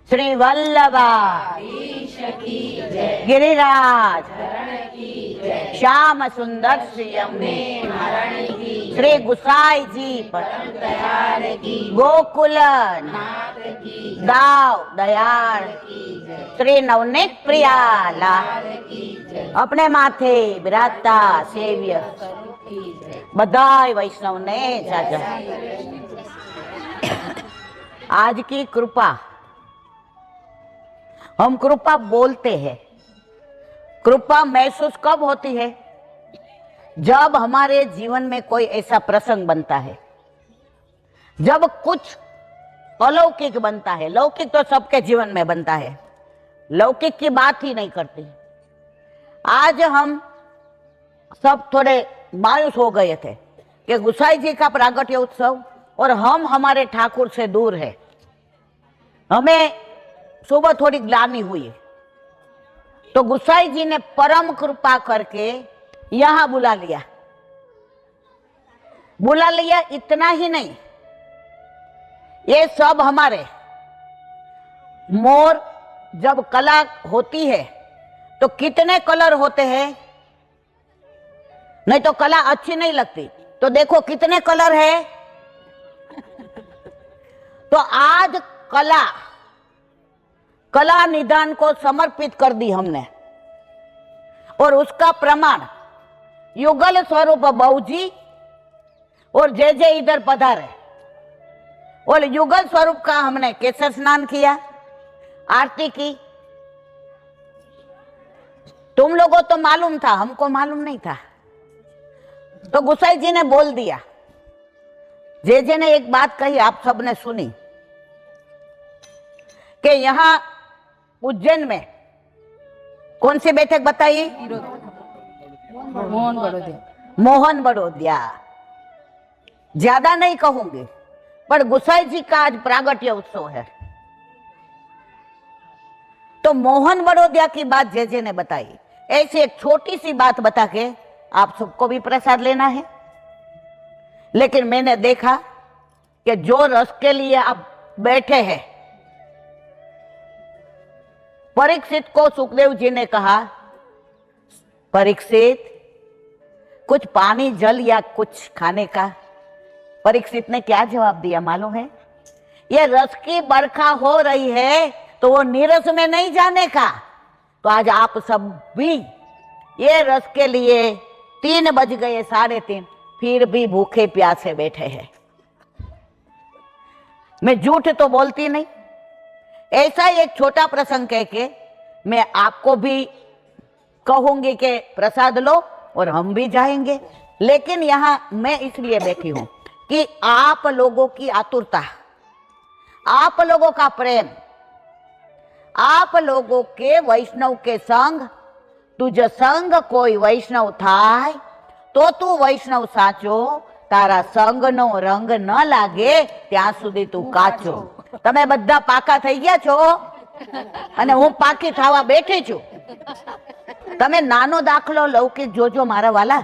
श्री वल्लभा गिरिराज श्याम सुंदर श्री गुसाई जी गोकुल दाव दयाल श्री नवनीत प्रियाला अपने माथे बिराजता सेव्य बधाई वैष्णव ने जाजा। आज की कृपा, हम कृपा बोलते हैं, कृपा महसूस कब होती है? जब हमारे जीवन में कोई ऐसा प्रसंग बनता है, जब कुछ अलौकिक बनता है। लौकिक तो सबके जीवन में बनता है, लौकिक की बात ही नहीं करती। आज हम सब थोड़े मायूस हो गए थे कि गुसाई जी का प्रागट्य उत्सव और हम हमारे ठाकुर से दूर है। हमें सुबह थोड़ी ग्लानि हुई, तो गुसाई जी ने परम कृपा करके यहां बुला लिया। इतना ही नहीं, ये सब हमारे मोर जब कला होती है तो कितने कलर होते हैं, नहीं तो कला अच्छी नहीं लगती। तो देखो कितने कलर है। तो आज कला निदान को समर्पित कर दी हमने, और उसका प्रमाण युगल स्वरूप बाबूजी और जे इधर पधारे, और युगल स्वरूप का हमने केसर स्नान किया, आरती की। तुम लोगों तो मालूम था, हमको मालूम नहीं था। तो गुसाई जी ने बोल दिया। जे ने एक बात कही, आप सबने सुनी कि यहां उज्जैन में कौन सी बैठक बताइए? मोहन बड़ोदिया। ज्यादा नहीं कहूंगी, पर गुसाई जी का आज प्रागट्य उत्सव है। तो मोहन बड़ोदिया की बात जे ने बताई। ऐसी एक छोटी सी बात बता के आप सबको भी प्रसाद लेना है। लेकिन मैंने देखा कि जो रस के लिए आप बैठे हैं, परीक्षित को सुखदेव जी ने कहा, परीक्षित कुछ पानी जल या कुछ खाने का। परीक्षित ने क्या जवाब दिया मालूम है? ये रस की बरखा हो रही है तो वो नीरस में नहीं जाने का। तो आज आप सब भी ये रस के लिए 3 बज गए, 3:30, फिर भी भूखे प्यासे बैठे हैं। मैं झूठ तो बोलती नहीं। ऐसा एक छोटा प्रसंग कह के मैं आपको भी कहूंगी कि प्रसाद लो और हम भी जाएंगे। लेकिन यहां मैं इसलिए बैठी हूं कि आप लोगों की आतुरता, आप लोगों का प्रेम, आप लोगों के वैष्णव के संग, तुझ संग कोई वैष्णव થાય તો તું વૈષ્ણવ સાચો, તારા સંગનો રંગ ન લાગે ત્યાં સુધી તું કાચો। તમે બધા પાકા થઈ ગયા છો અને હું પાકી થવા બેઠી છું। તમે નાનો દાખલો લૌકિક જોજો મારા વાલા।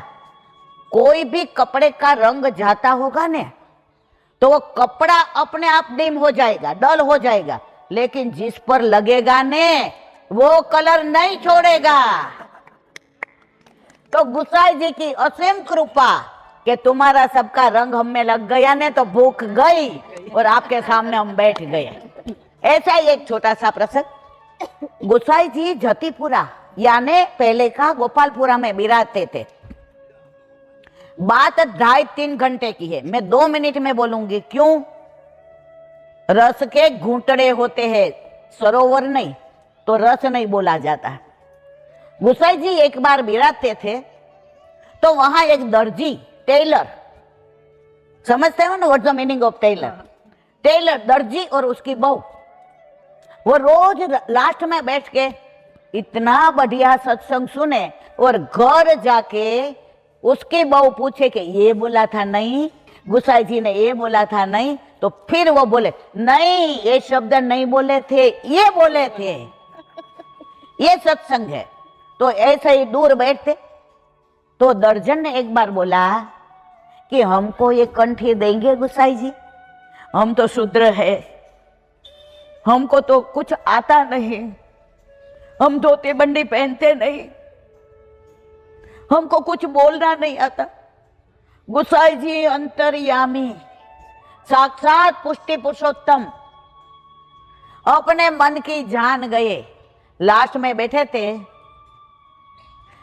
कोई भी कपड़े का रंग जाता होगा ने तो वो कपड़ा अपने आप डिम हो जाएगा, डल हो जाएगा, लेकिन जिस पर लगेगा ने वो कलर नहीं छोड़ेगा। तो गुसाई जी की असीम कृपा कि तुम्हारा सबका रंग हम में लग गया ने तो भूख गई और आपके सामने हम बैठ गए। ऐसा ही एक छोटा सा प्रसंग। गुसाई जी जतीपुरा यानी पहले का गोपालपुरा में बिराजते थे। बात 2.5-3 घंटे की है, मैं 2 मिनट में बोलूंगी। क्यों? रस के घूंटड़े होते हैं, सरोवर नहीं, तो रस नहीं बोला जाता। गुसाई जी एक बार बिराजते थे तो वहां एक दर्जी, टेलर, समझते हो ना what's the meaning of tailor? Tailor, दर्जी और उसकी बहू, वो रोज लास्ट में बैठ के इतना बढ़िया सत्संग सुने और घर जाके उसकी बहू पूछे कि ये बोला था नहीं, गुसाई जी ने ये बोला था नहीं, तो फिर वो बोले नहीं, ये शब्द नहीं बोले थे, ये बोले थे। ये सत्संग है। तो ऐसे ही दूर बैठते तो दर्जन ने एक बार बोला कि हमको ये कंठी देंगे गुसाई जी, हम तो शूद्र है। हमको तो कुछ आता नहीं, हम धोती बंडी पहनते नहीं, हमको कुछ बोलना नहीं आता। गुसाई जी अंतर्यामी साक्षात पुष्टि पुरुषोत्तम अपने मन की जान गए। लास्ट में बैठे थे,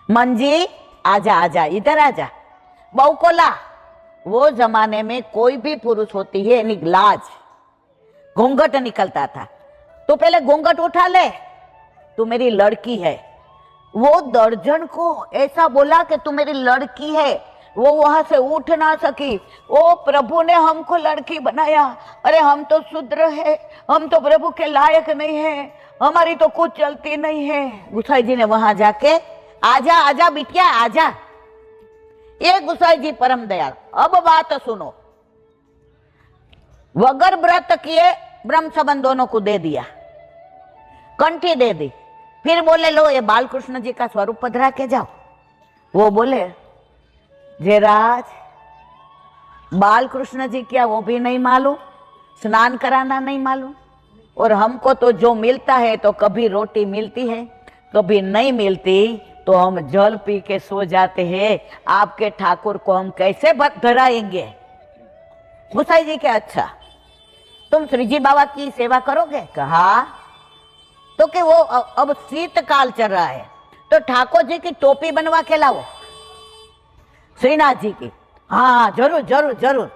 मन जी आजा आजा इधर आजा, बहू को ला। वो जमाने में कोई भी पुरुष होती है लाज, घूंघट निकलता था, तो पहले घूंघट उठा ले, तू मेरी लड़की है। वो दर्जन को ऐसा बोला कि तू मेरी लड़की है, वो वहां से उठ ना सकी। ओ प्रभु ने हमको लड़की बनाया, अरे हम तो शूद्र है, हम तो प्रभु के लायक नहीं है, हमारी तो कुछ चलती नहीं है। गुसाई जी ने वहां जाके आजा आजा बिटिया आजा। ये गुसाई जी परम दयाल। अब बात सुनो, वगर व्रत किए ब्रह्म संबंध दोनों को दे दिया, कंठी दे दी, फिर बोले लो ये बालकृष्ण जी का स्वरूप पधरा के जाओ। वो बोले जयराज बालकृष्ण जी क्या वो भी नहीं मालूम, स्नान कराना नहीं मालूम, और हमको तो जो मिलता है तो कभी रोटी मिलती है कभी नहीं मिलती, तो हम जल पी के सो जाते हैं, आपके ठाकुर को हम कैसे धराएंगे। गुसाई जी के अच्छा तुम श्रीजी बाबा की सेवा करोगे? कहा तो कि वो अब शीतकाल चल रहा है तो ठाकुर जी की टोपी बनवा के लाओ श्रीनाथ जी की। हाँ जरूर जरूर जरूर।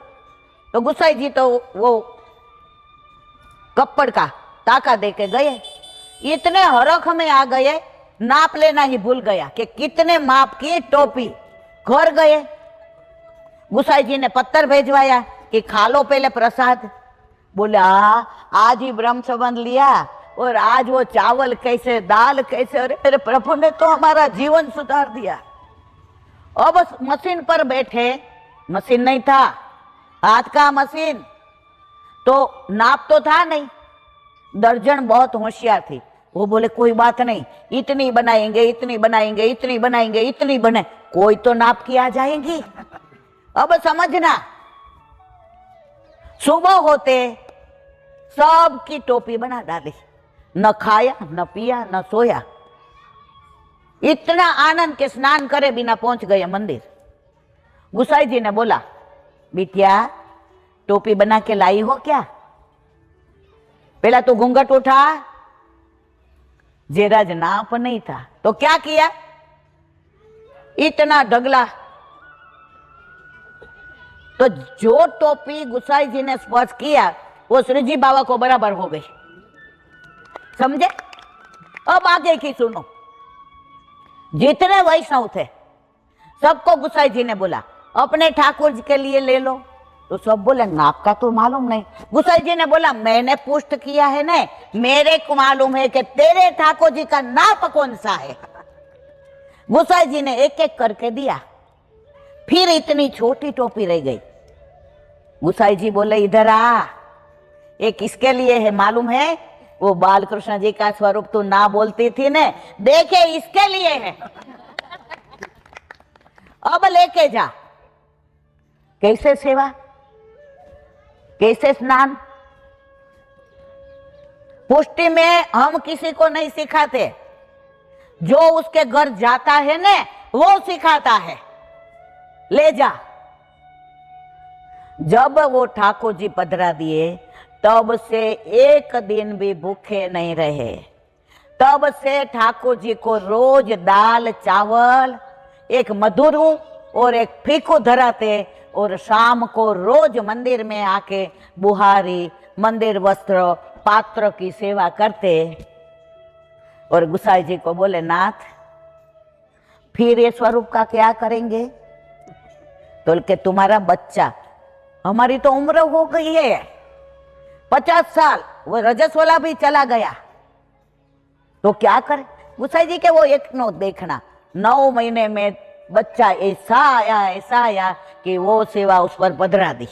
तो गुसाई जी तो वो कप्पड़ का ताका दे के गए, इतने हरख में आ गए नाप लेना ही भूल गया कि कितने माप की टोपी। घर गए, गुसाई जी ने पत्थर भेजवाया कि खा लो पहले प्रसाद। बोला आज ही ब्रह्म संबंध लिया और आज वो चावल कैसे दाल कैसे, अरे मेरे प्रभु ने तो हमारा जीवन सुधार दिया। अब मशीन पर बैठे, मशीन नहीं था, हाथ का मशीन, तो नाप तो था नहीं। दर्जन बहुत होशियार थी, वो बोले कोई बात नहीं, इतनी बनाएंगे इतनी बनाएंगे इतनी बनाएंगे इतनी बने, कोई तो नाप की आ जाएंगी। अब समझना, सुबह होते सबकी टोपी बना डाली, न खाया न पिया न सोया, इतना आनंद के स्नान करे बिना पहुंच गए मंदिर। गुसाई जी ने बोला बिटिया टोपी बना के लाई हो क्या? पहला तो घूंघट उठा, जयराज नाप नहीं था तो क्या किया, इतना ढगला। तो जो टोपी गुसाई जी ने स्पर्श किया वो श्रीजी बाबा को बराबर हो गई। समझे? अब आगे की सुनो। जितने वैष्णव थे सबको गुसाई जी ने बोला अपने ठाकुर जी के लिए ले लो, तो सब बोले नाप का तो मालूम नहीं। गुसाई जी ने बोला मैंने पुष्ट किया है ना, मेरे को मालूम है कि तेरे ठाकुर जी का नाप कौन सा है। गुसाई जी ने एक एक करके दिया, फिर इतनी छोटी टोपी रह गई। गुसाई जी बोले इधर आ, ये किसके लिए है मालूम है? वो बालकृष्ण जी का स्वरूप तू ना बोलती थी ने, देखे इसके लिए है, अब लेके जा। कैसे सेवा, कैसे स्नान? पुष्टि में हम किसी को नहीं सिखाते, जो उसके घर जाता है ने वो सिखाता है। ले जा। जब वो ठाकुर जी पधरा दिए तब से एक दिन भी भूखे नहीं रहे। तब से ठाकुर जी को रोज दाल चावल, एक मधुर और एक फीकू धराते, और शाम को रोज मंदिर में आके बुहारी, मंदिर वस्त्र, पात्र की सेवा करते। और गुसाई जी को बोले नाथ फिर ये स्वरूप का क्या करेंगे? तो के तुम्हारा बच्चा, हमारी तो उम्र हो गई है 50 साल, वो रजस्वला भी चला गया, तो क्या करे? गुसाई जी के वो एक नो देखना, 9 महीने में बच्चा ऐसा आया कि वो सेवा उस पर पधरा दी।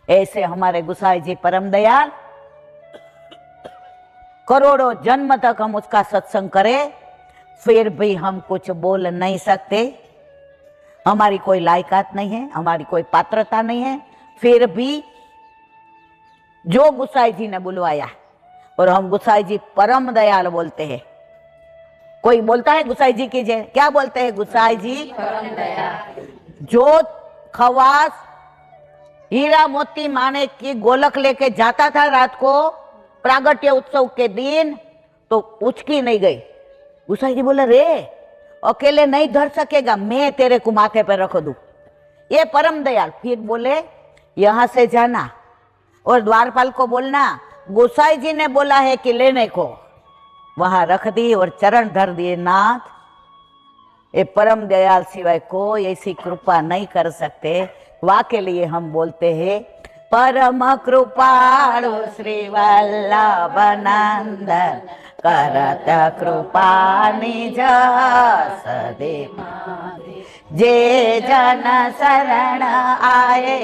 ऐसे हमारे गुसाई जी परम दयाल, करोड़ों जन्म तक हम उसका सत्संग करें फिर भी हम कुछ बोल नहीं सकते। हमारी कोई लायकात नहीं है, हमारी कोई पात्रता नहीं है, फिर भी जो गुसाई जी ने बुलवाया और हम गुसाई जी परम दयाल बोलते हैं। कोई बोलता है गुसाई जी की जय, क्या बोलते हैं? गुसाई जी परम दयाल। जो खवास हीरा मोती माने की गोलक लेके जाता था रात को प्रागट्य उत्सव के दिन, तो उचकी नहीं गई। गुसाई जी बोले, रे अकेले नहीं धर सकेगा, मैं तेरे को माथे पर रख दूं। ये परम दयाल। फिर बोले, यहां से जाना और द्वारपाल को बोलना गोसाई जी ने बोला है कि लेने को। वहां रख दी और चरण धर दिए। नाथ, ये परम दयाल सिवाय कोई ऐसी कृपा नहीं कर सकते। वा के लिए हम बोलते हैं, परम कृपाळु श्री वल्लभ नंदन करत कृपा निज सदे। जे जन शरण आए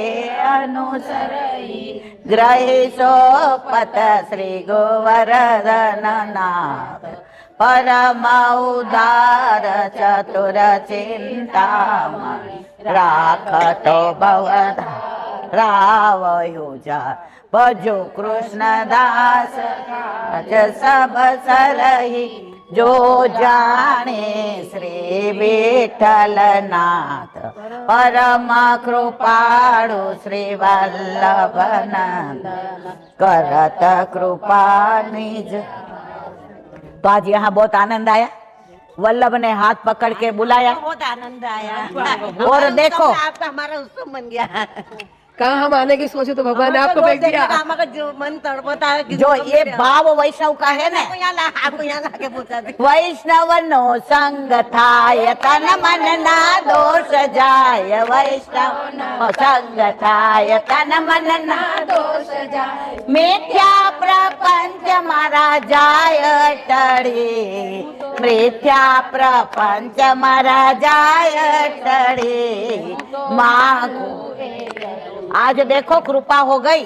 अनुसरई, ग्रही सोपत श्री गोवर्धन नाथ। परम उदार चतुर चिंतामणि, राखतो भवधारावयुजा। भजो कृष्ण दास सब सरही, जो जाने श्री विठल नाथ। परम कृपाळु श्री वल्लभ नंदन करत कृपा निज। तो आज यहाँ बहुत आनंद आया। वल्लभ ने हाथ पकड़ के बुलाया, बहुत आनंद आया। और देखो आपका हमारा उत्सव बन गया। कहाँ हम आने की सोचे तो भगवान ने आपको भेज दिया। हमारा जो मन तड़पता है, जो ये भाव वैष्णव का है ना, आपको यहाँ लाके पूछा था। वैष्णव नो संग थाय तन मन ना दोष जाय। वैष्णव नो संग थाय तन मन ना दोष जाय। मिथ्या प्रपंच मारा जाय टळे, मिथ्या प्रपंच मारा जाय टळे। मागो आज देखो कृपा हो गई।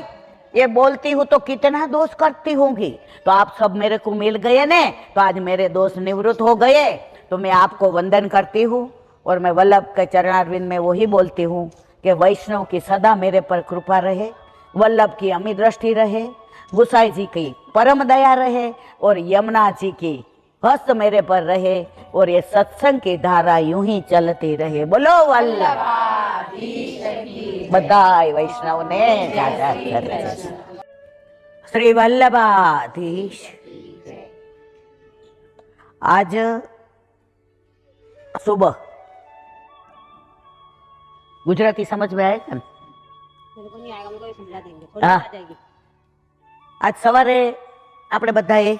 ये बोलती हूँ तो कितना दोष करती होंगी, तो आप सब मेरे को मिल गए ने, तो आज मेरे दोष निवृत्त हो गए। तो मैं आपको वंदन करती हूँ और मैं वल्लभ के चरणारविंद में वही बोलती हूँ कि वैष्णव की सदा मेरे पर कृपा रहे, वल्लभ की अमी दृष्टि रहे, गुसाई जी की परम दया रहे और यमुना जी की हस्त मेरे पर रहे, और ये सत्संग की धारा यूं ही चलती रहे। बोलो वल्लभ बधाई वैष्णव ने जाजा कर। श्री वल्लभाधीश। आज सुबह गुजराती समझ में आएगा ना? हाँ। आज सवारे આપણે બધાએ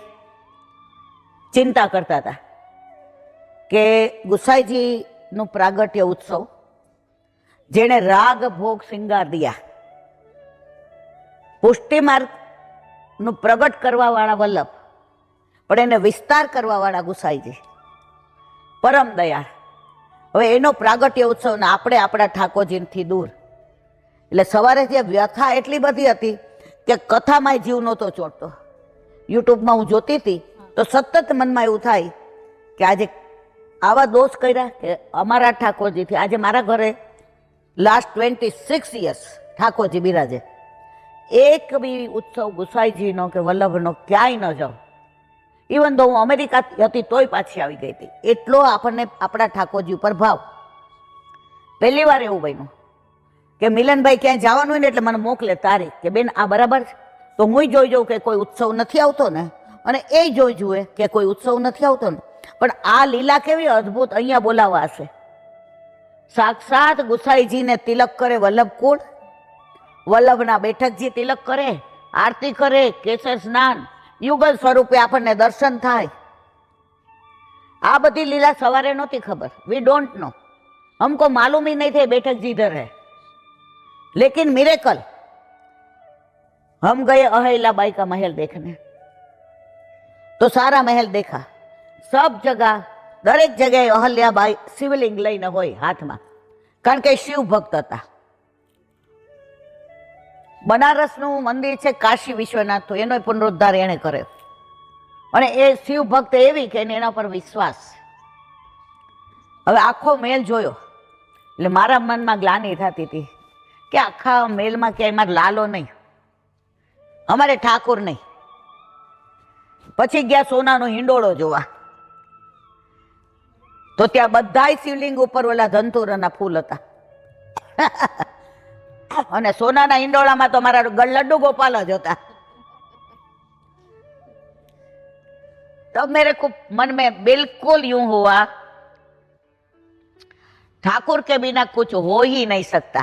ચિંતા કરતા હતા કે ગુસાઈજીનું પ્રાગટ્ય ઉત્સવ, જેણે રાગ ભોગ શિંગાર દિયા, પુષ્ટિ માર્ગનું પ્રગટ કરવાવાળા વલ્લભ, પણ એને વિસ્તાર કરવાવાળા ગુસાઈજી પરમ દયાળ. હવે એનો પ્રાગટ્ય ઉત્સવ ને આપણે આપણા ઠાકોરજીથી દૂર. એટલે સવારે જે વ્યથા એટલી બધી હતી કે કથામાં જીવ નહોતો ચોટતો. યુટ્યુબમાં હું જોતી હતી તો સતત મનમાં એવું થાય કે આજે આવા દોષ કર્યા કે અમારા ઠાકોરજીથી. આજે મારા ઘરે લાસ્ટ 26 યર્સ ઠાકોરજી બિરાજે. એક બી ઉત્સવ ગુસાઈજીનો કે વલ્લભનો ક્યાંય ન જાઉં. ઇવન તો હું અમેરિકા હતી તોય પાછી આવી ગઈ હતી. એટલો આપણને આપણા ઠાકોરજી ઉપર ભાવ. પહેલી વાર એવું બન્યું કે મિલનભાઈ ક્યાંય જવાનું હોય ને એટલે મને મોકલે તારીખ કે બેન આ બરાબર છે. તો હું જોઈ જાઉં કે કોઈ ઉત્સવ નથી આવતો ને, અને એ જોઈ જુએ કે કોઈ ઉત્સવ નથી આવતો ને. પણ આ લીલા કેવી અદ્ભુત અહીંયા બોલાવા હશે. સાક્ષાત ગુસાઈજીને તિલક કરે વલ્લભ કુળ, વલ્લભના બેઠકજી તિલક કરે, આરતી કરે, કેસર સ્નાન, યુગલ સ્વરૂપે આપણને દર્શન થાય. આ બધી લીલા સવારે નહોતી ખબર. વી ડોન્ટ નો, हमको मालूम ही नहीं थे बैठक जी इधर है. लेकिन मिरेकल, हम गए अहिल्याबाई का महल देखने, तो सारा महल देखा. सब जगह दरेक जगह अहिल्याबाई शिवलिंग लઈને હોય હાથમાં, કારણ કે શિવ ભક્ત હતા. બનારસનું મંદિર છે કાશી વિશ્વનાથ, તો એનો પુનરુદ્ધાર એણે કર્યો. અને એ શિવ ભક્ત એવી કે એના પર વિશ્વાસ. હવે આખો મહેલ જોયો એટલે મારા મનમાં ગ્લાનિ થતી હતી કે આખા મહેલમાં ક્યાંય મારે લાલો નહીં, અમારે ઠાકોર નહીં. પછી ગયા સોનાનો હિંડોળો જોવા. તો ત્યાં બધાય શિવલિંગ ઉપર ઓલા ધંતુરના ફૂલ હતા. અને સોનાના હિંડોળામાં તો મારા લड्डू गोपाल જ હતા. तब मेरे को मन में बिल्कुल यूं हुआ, ठाकुर के बिना कुछ हो ही नहीं सकता.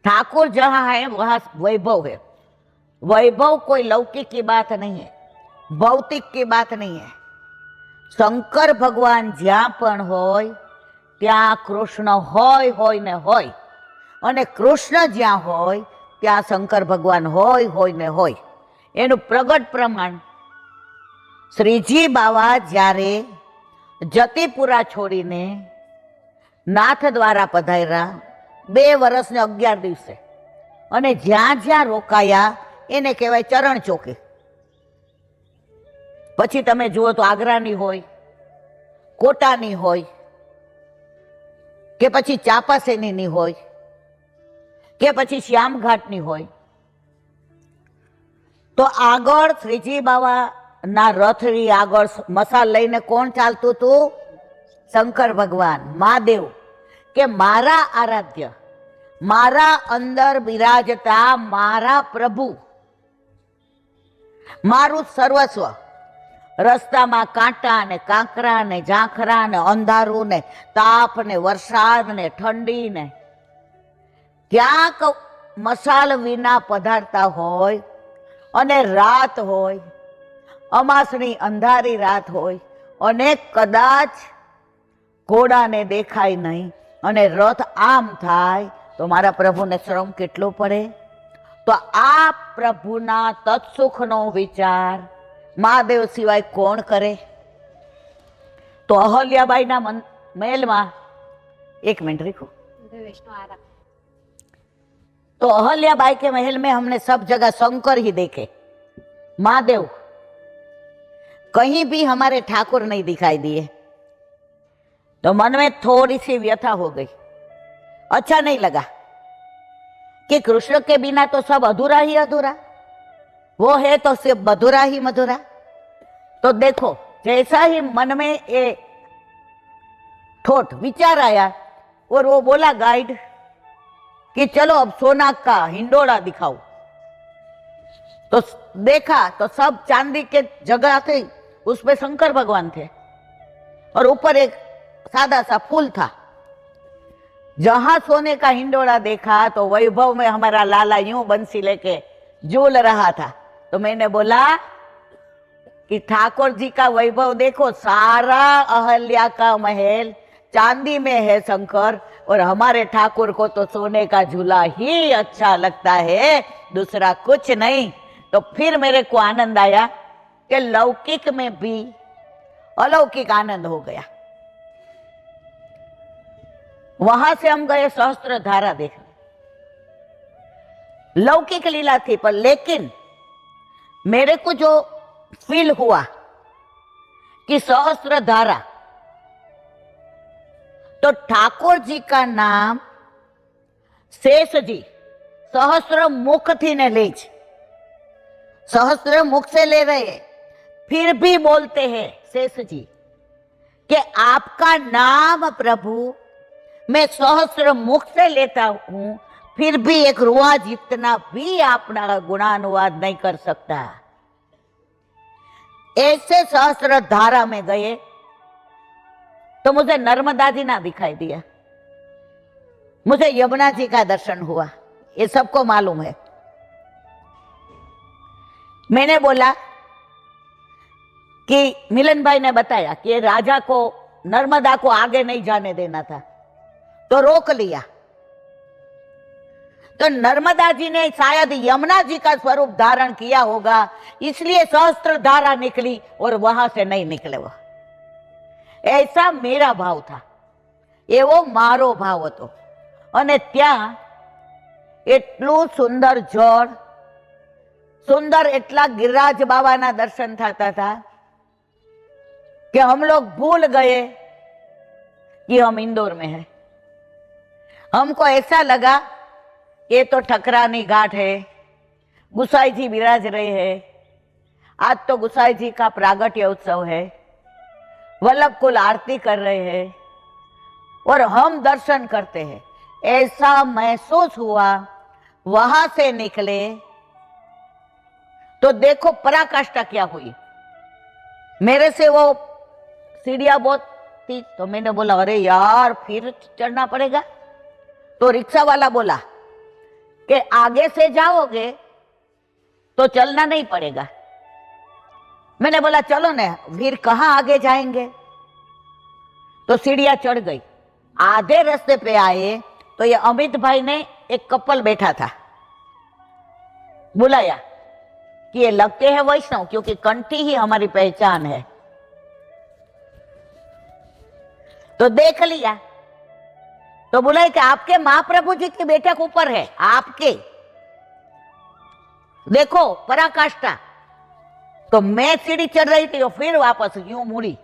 ठाकुर जहां है वहां वैभव है. वैभव कोई लौकिक की बात नहीं है, भौतिक की बात नहीं है. शंकर भगवान ज्યાં પણ હોય ત્યાં કૃષ્ણ હોય ને હોય, અને કૃષ્ણ જ્યાં હોય ત્યાં શંકર ભગવાન હોય ને હોય. એનું પ્રગટ પ્રમાણ શ્રીજી બાવા જ્યારે જતીપુરા છોડીને નાથ દ્વારા પધાર્યા 2 વર્ષ ને 11 દિવસે, અને જ્યાં જ્યાં રોકાયા એને કહેવાય ચરણ ચોકી. પછી તમે જુઓ તો આગ્રાની હોય, કોટાની હોય, કે પછી ચાપાસેનીની હોય, કે પછી શ્યામઘાટની હોય. તો આગળ શ્રીજી બાવા ના રથની આગળ મસાલ લઈને કોણ ચાલતું હતું? શંકર ભગવાન, મહાદેવ. કે મારા આરાધ્ય, મારા અંદર બિરાજતા મારા પ્રભુ, મારું સર્વસ્વ. રસ્તામાં કાંટા ને કાંકરા ને ઝાંખરા ને અંધારું ને તાપ ને વરસાદ ને ઠંડી ને ક્યાંક મસાલ વિના પધારતા હોય, અને રાત હોય, અમાસની અંધારી રાત હોય, અને કદાચ ઘોડાને દેખાય નહીં અને રથ આમ થાય તો મારા પ્રભુને શ્રમ કેટલો પડે. તો આ પ્રભુના તત્સુખનો વિચાર મહાદેવ સિવાય કોણ કરે? तो अहल्याबाई ना महल में, एक मिनट देखो, तो अहल्याबाई के महल में हमने सब जगह शंकर ही देखे, महादेव. कहीं भी हमारे ठाकुर नहीं दिखाई दिए. तो मन में थोड़ी सी व्यथा हो गई. अच्छा नहीं लगा कि कृष्ण के बिना तो सब अधूरा ही अधूरा, वो है तो सिर्फ मधुरा ही मधुरा. तो देखो जैसा ही मन में ये थॉट विचार आया और वो बोला गाइड कि चलो अब सोना का हिंडोला दिखाओ. तो देखा तो सब चांदी के जगह थी, उसमें शंकर भगवान थे और ऊपर एक सादा सा फूल था. जहां सोने का हिंडोला देखा तो वैभव में हमारा लाला यूं बंसी लेके झूल रहा था. तो मैंने बोला कि ठाकुर जी का वैभव देखो, सारा अहल्या का महल चांदी में है शंकर, और हमारे ठाकुर को तो सोने का झूला ही अच्छा लगता है, दूसरा कुछ नहीं. तो फिर मेरे को आनंद आया कि लौकिक में भी अलौकिक आनंद हो गया. वहां से हम गए सहस्त्र धारा देखने. लौकिक लीला थी पर लेकिन मेरे को जो फील हुआ कि सहस्त्र धारा, तो ठाकुर जी का नाम शेष जी सहस्त्र मुख थी ने ले, सहस्त्र मुख से ले रहे हैं, फिर भी बोलते हैं शेष जी कि आपका नाम प्रभु मैं सहस्त्र मुख से लेता हूं, फिर भी एक रुआ जितना भी अपना गुणानुवाद नहीं कर सकता. ऐसे सहस्त्र धारा में गए तो मुझे नर्मदा जी ना दिखाई दिया, मुझे यमुना जी का दर्शन हुआ, ये सबको मालूम है. मैंने बोला कि मिलन भाई ने बताया कि राजा को नर्मदा को आगे नहीं जाने देना था, तो रोक लिया. तो नर्मदा जी ने शायद यमुना जी का स्वरूप धारण किया होगा, इसलिए सहस्त्र धारा निकली और वहां से नहीं निकले. वो ऐसा मेरा भाव था, एवो मारो भाव હતો. અને ત્યાં એટલું સુંદર જળ, सुंदर एटला गिरिराज बाबा ना दर्शन थाता था कि हम लोग भूल गए कि हम इंदौर में हैं. हमको ऐसा लगा ये तो ठकरानी घाट है, गुसाई जी विराज रहे हैं, आज तो गुसाई जी का प्रागट्य उत्सव है, वल्लभ कुल आरती कर रहे हैं और हम दर्शन करते हैं। ऐसा महसूस हुआ, वहां से निकले तो देखो पराकाष्ठा क्या हुई। मेरे से वो सीढ़ियां बहुत थी, तो मैंने बोला अरे यार फिर चढ़ना पड़ेगा। तो रिक्शा वाला बोला कि आगे से जाओगे तो चलना नहीं पड़ेगा। मैंने बोला चलो ना, फिर कहां आगे जाएंगे। तो सीढ़ियां चढ़ गई, आधे रास्ते पे आए तो ये अमित भाई ने एक कपल बैठा था, बुलाया कि ये लगते हैं वैष्णव, क्योंकि कंठी ही हमारी पहचान है। तो देख लिया, तो बोला कि आपके महाप्रभु जी की बैठक ऊपर है, आपके देखो पराकाष्ठा। तो मैं सीढ़ी चढ़ रही थी और फिर वापस यूं मुड़ी।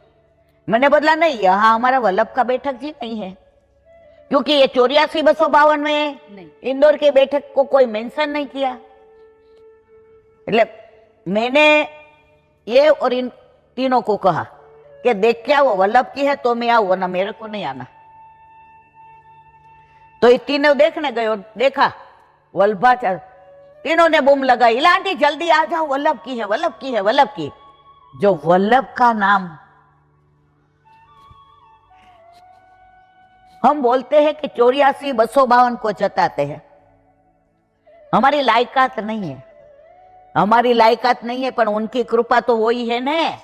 मैंने बोला नहीं, यहां हमारा वल्लभ का बैठक जी नहीं है, क्योंकि ये 84-252 में इंदौर के बैठक को कोई मेंशन नहीं किया। એટલે मैंने ये और इन तीनों को कहा कि देख क्या वो वल्लभ की है तो मैं आऊं, वरना मेरे को नहीं आना। तो ये तीनों देखने गए और देखा वल्लभाचार्य, तीनों ने बूम लगाई, इला आंटी जल्दी आ जाओ, वल्लभ की है, वल्लभ की है, वल्लभ की। जो वल्लभ का नाम हम बोलते हैं कि 84-252 को जताते हैं, हमारी लायकात नहीं है, हमारी लायकात नहीं है, पर उनकी कृपा तो वही है ना।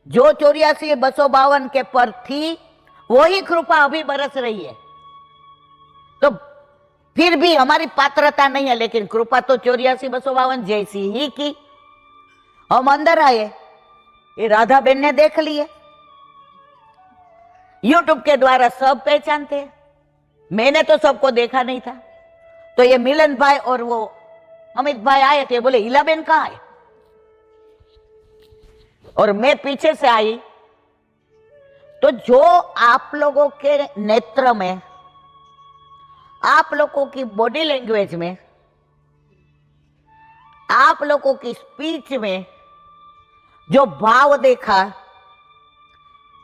जो 84-252 के पर थी वही कृपा अभी बरस रही है। तो फिर भी हमारी पात्रता नहीं है, लेकिन कृपा तो 84-252 जैसी ही की। हम अंदर आए, ये राधा बेन ने देख लिए, यूट्यूब के द्वारा सब पहचानते हैं, मैंने तो सबको देखा नहीं था। तो ये मिलन भाई और वो अमित भाई आए थे, बोले इलाबेन कहाँ है, और मैं पीछे से आई। तो जो आप लोगों के नेत्र में, आप लोगों की बॉडी लैंग्वेज में, आप लोगों की स्पीच में जो भाव देखा,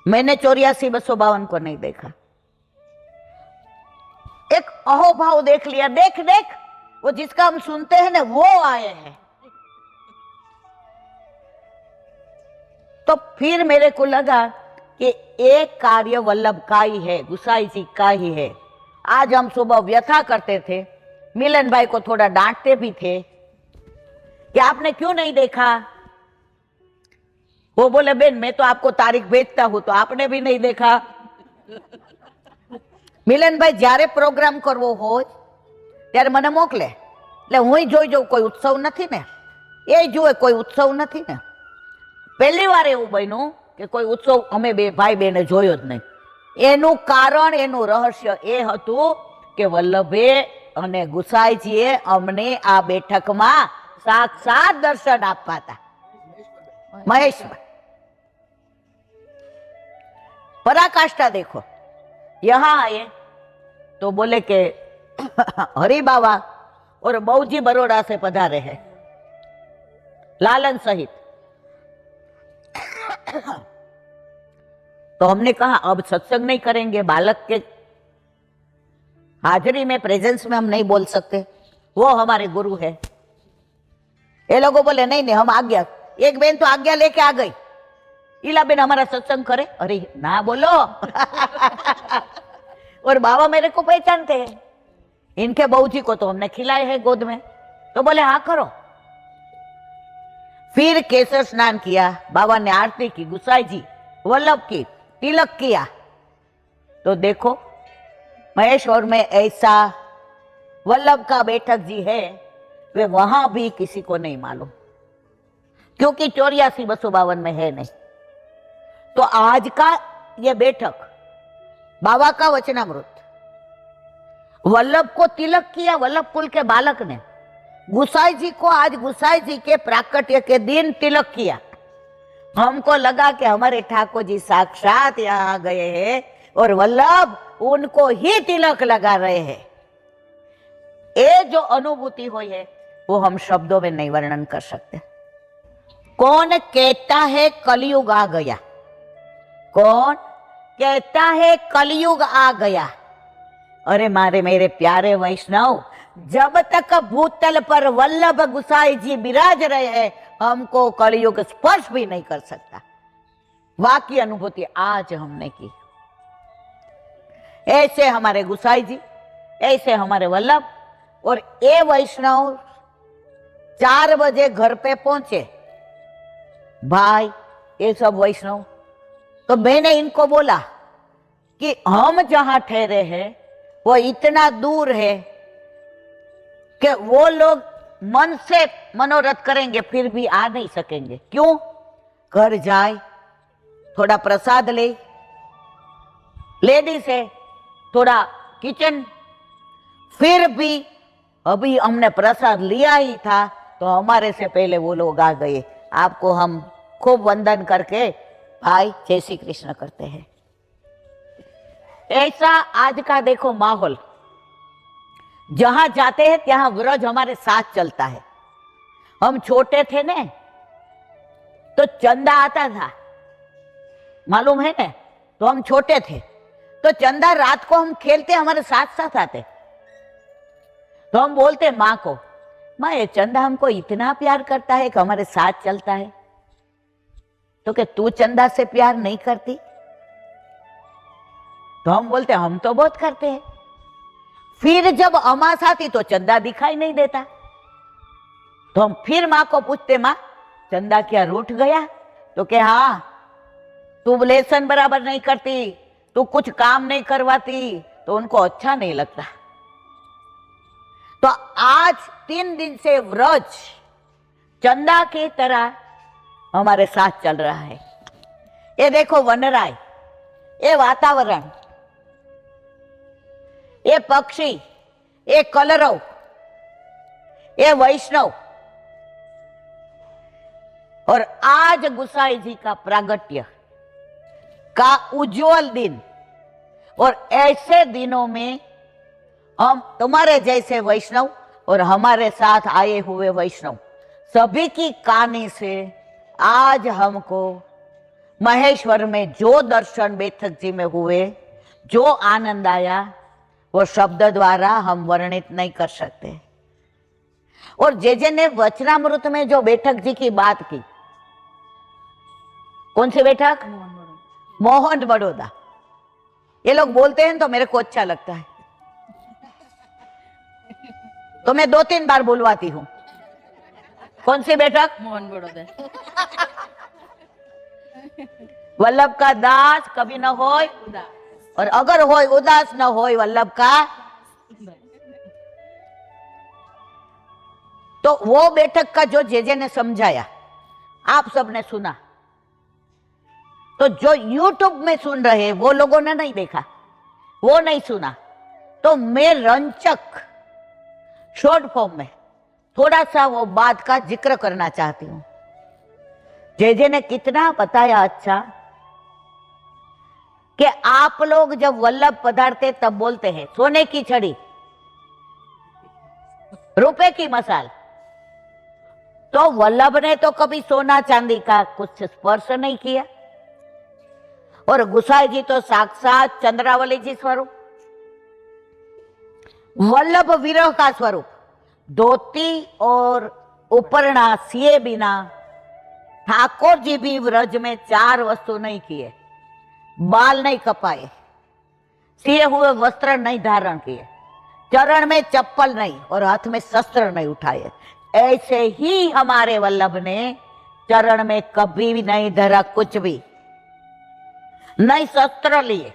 मैंने 84-252 को नहीं देखा। एक अहोभाव देख लिया, देख देख वो जिसका हम सुनते हैं ना वो आए हैं। तो फिर मेरे को लगा कि एक कार्य वल्लभ का ही है, गुसाई जी का ही है। आज हम सुबह व्यथा करते थे, मिलन भाई को थोड़ा डांटते भी थे कि आपने क्यों नहीं देखा। वो बोले बेन मैं तो आपको तारीख भेजता हूं, तो आपने भी नहीं देखा। मिलन भाई જ્યારે પ્રોગ્રામ કરવો હોય ત્યારે મને મોકલે, એટલે હું જોઈ જઉં કોઈ ઉત્સવ નથી ને, એ જુએ કોઈ ઉત્સવ નથી ને। પહેલી વાર એવું બન્યું કે કોઈ ઉત્સવ અમે બે ભાઈ બેને જોયો જ નહીં। એનું કારણ, એનું રહસ્ય એ હતું કે વલ્લભે અને ગુસાઈજીએ અમને આ બેઠકમાં સાક્ષાત દર્શન આપવા હતા। મહેશભાઈ पराकाष्ठा देखो, यहां आए तो बोले कि हरि बाबा और बऊजी बरोड़ा से पधारे हैं, लालन सहित। तो हमने कहा अब सत्संग नहीं करेंगे, बालक के हाजिरी में, प्रेजेंस में हम नहीं बोल सकते, वो हमारे गुरु है। ये लोगों बोले नहीं नहीं हम आज्ञा, एक बहन तो आज्ञा लेके आ गई, इला बेन हमारा सत्संग करे। अरे ना बोलो और बाबा मेरे को पहचानते हैं, इनके बहू जी को तो हमने खिलाए हैं गोद में। तो बोले हाँ करो। फिर केसर स्नान किया, बाबा ने आरती की, गुसाई जी वल्लभ की, तिलक किया। तो देखो महेश्वर में ऐसा वल्लभ का बैठक जी है, वे वहां भी किसी को नहीं मालूम, क्योंकि 84-252 में है नहीं। तो आज का ये बैठक बाबा का वचनामृत, वल्लभ को तिलक किया, वल्लभ कुल के बालक ने। गुसाई जी को आज गुसाई जी के प्राकट्य के दिन तिलक किया। हमको लगा कि हमारे ठाकुर जी साक्षात यहाँ गए हैं और वल्लभ उनको ही तिलक लगा रहे हैं। ये जो अनुभूति हुई है वो हम शब्दों में नहीं वर्णन कर सकते। कौन कहता है कलयुग आ गया? कौन कहता है कलयुग आ गया? अरे मारे मेरे प्यारे वैष्णव, जब तक भूतल पर वल्लभ गुसाई जी विराज रहे हैं, हमको कलयुग स्पर्श भी नहीं कर सकता। वाकई अनुभूति आज हमने की। ऐसे हमारे गुसाई जी, ऐसे हमारे वल्लभ। और ये वैष्णव 4 बजे घर पे पहुंचे। भाई ये सब वैष्णव, तो मैंने इनको बोला कि हम जहां ठहरे हैं वो इतना दूर है कि वो लोग मन से मनोरथ करेंगे फिर भी आ नहीं सकेंगे। क्यों? घर जाए, थोड़ा प्रसाद ले, लेडीज है, थोड़ा किचन, फिर भी अभी हमने प्रसाद लिया ही था तो हमारे से पहले वो लोग आ गए। आपको हम खूब वंदन करके भाई जय श्री कृष्ण करते हैं। ऐसा आज का देखो माहौल, जहां जाते हैं त्यहां व्रज हमारे साथ चलता है। हम छोटे थे ने तो चंदा आता था, मालूम है ना? तो हम छोटे थे तो चंदा रात को हम खेलते हमारे साथ साथ आते। तो हम बोलते माँ को, माँ ये चंदा हमको इतना प्यार करता है कि हमारे साथ चलता है, तो क्या तू चंदा से प्यार नहीं करती? तो हम बोलते हम तो बहुत करते हैं। फिर जब अमास आती तो चंदा दिखाई नहीं देता। तो हम फिर माँ को पूछते, माँ चंदा क्या रूठ गया? तो क्या हाँ, तू लेसन बराबर नहीं करती, तू कुछ काम नहीं करवाती, तो उनको अच्छा नहीं लगता। तो आज 3 दिन से व्रज चंदा की तरह हमारे साथ चल रहा है। ये देखो वनराय, ये वातावरण, ये पक्षी, ये कलरव, ये वैष्णव, और आज गुसाई जी का प्रागट्य का उज्जवल दिन। और ऐसे दिनों में हम तुम्हारे जैसे वैष्णव और हमारे साथ आए हुए वैष्णव सभी की कहानी से आज हमको महेश्वर में जो दर्शन बैठक जी में हुए, जो आनंद आया, वो शब्द द्वारा हम वर्णित नहीं कर सकते। और जे ने वचनामृत में जो बैठक जी की बात की, कौन सी बैठक? मोहन बड़ौदा। ये लोग बोलते हैं तो मेरे को अच्छा लगता है, तो मैं 2-3 बार बुलवाती हूं। कौन सी बैठक? मोहन बड़ौदा। वल्लभ का दास कभी न होय, और अगर होय उदास न होय वल्लभ का। तो वो बैठक का जो जे ने समझाया आप सबने सुना। तो जो YouTube में सुन रहे हैं वो लोगों ने नहीं देखा, वो नहीं सुना। तो मैं रंचक शॉर्ट फॉर्म में थोड़ा सा वो बात का जिक्र करना चाहती हूं। जे ने कितना बताया अच्छा कि आप लोग जब वल्लभ पधारते तब बोलते हैं सोने की छड़ी, रुपए की मसाल। तो वल्लभ ने तो कभी सोना चांदी का कुछ स्पर्श नहीं किया, और गुसाई जी तो साक्षात चंद्रावली जी स्वरूप, वल्लभ विरह का स्वरूप। धोती और उपरना सिए बिना ठाकुर जी भी व्रज में 4 वस्तु नहीं किए, बाल नहीं कपाए, सिए हुए वस्त्र नहीं धारण किए, चरण में चप्पल नहीं और हाथ में शस्त्र नहीं उठाए। ऐसे ही हमारे वल्लभ ने चरण में कभी भी नहीं धरा, कुछ भी नहीं शस्त्र लिए।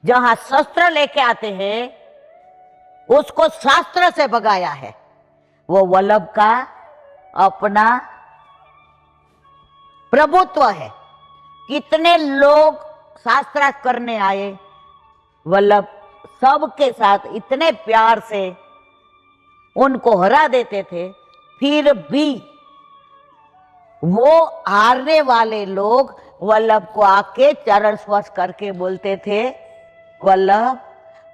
जहां शस्त्र लेके आते हैं उसको शास्त्र से भगाया है। वो वल्लभ का अपना प्रभुत्व है। कितने लोग शास्त्र करने आए, वल्लभ सबके साथ इतने प्यार से उनको हरा देते थे, फिर भी वो हारने वाले लोग वल्लभ को आके चरण स्पर्श करके बोलते थे, वल्लभ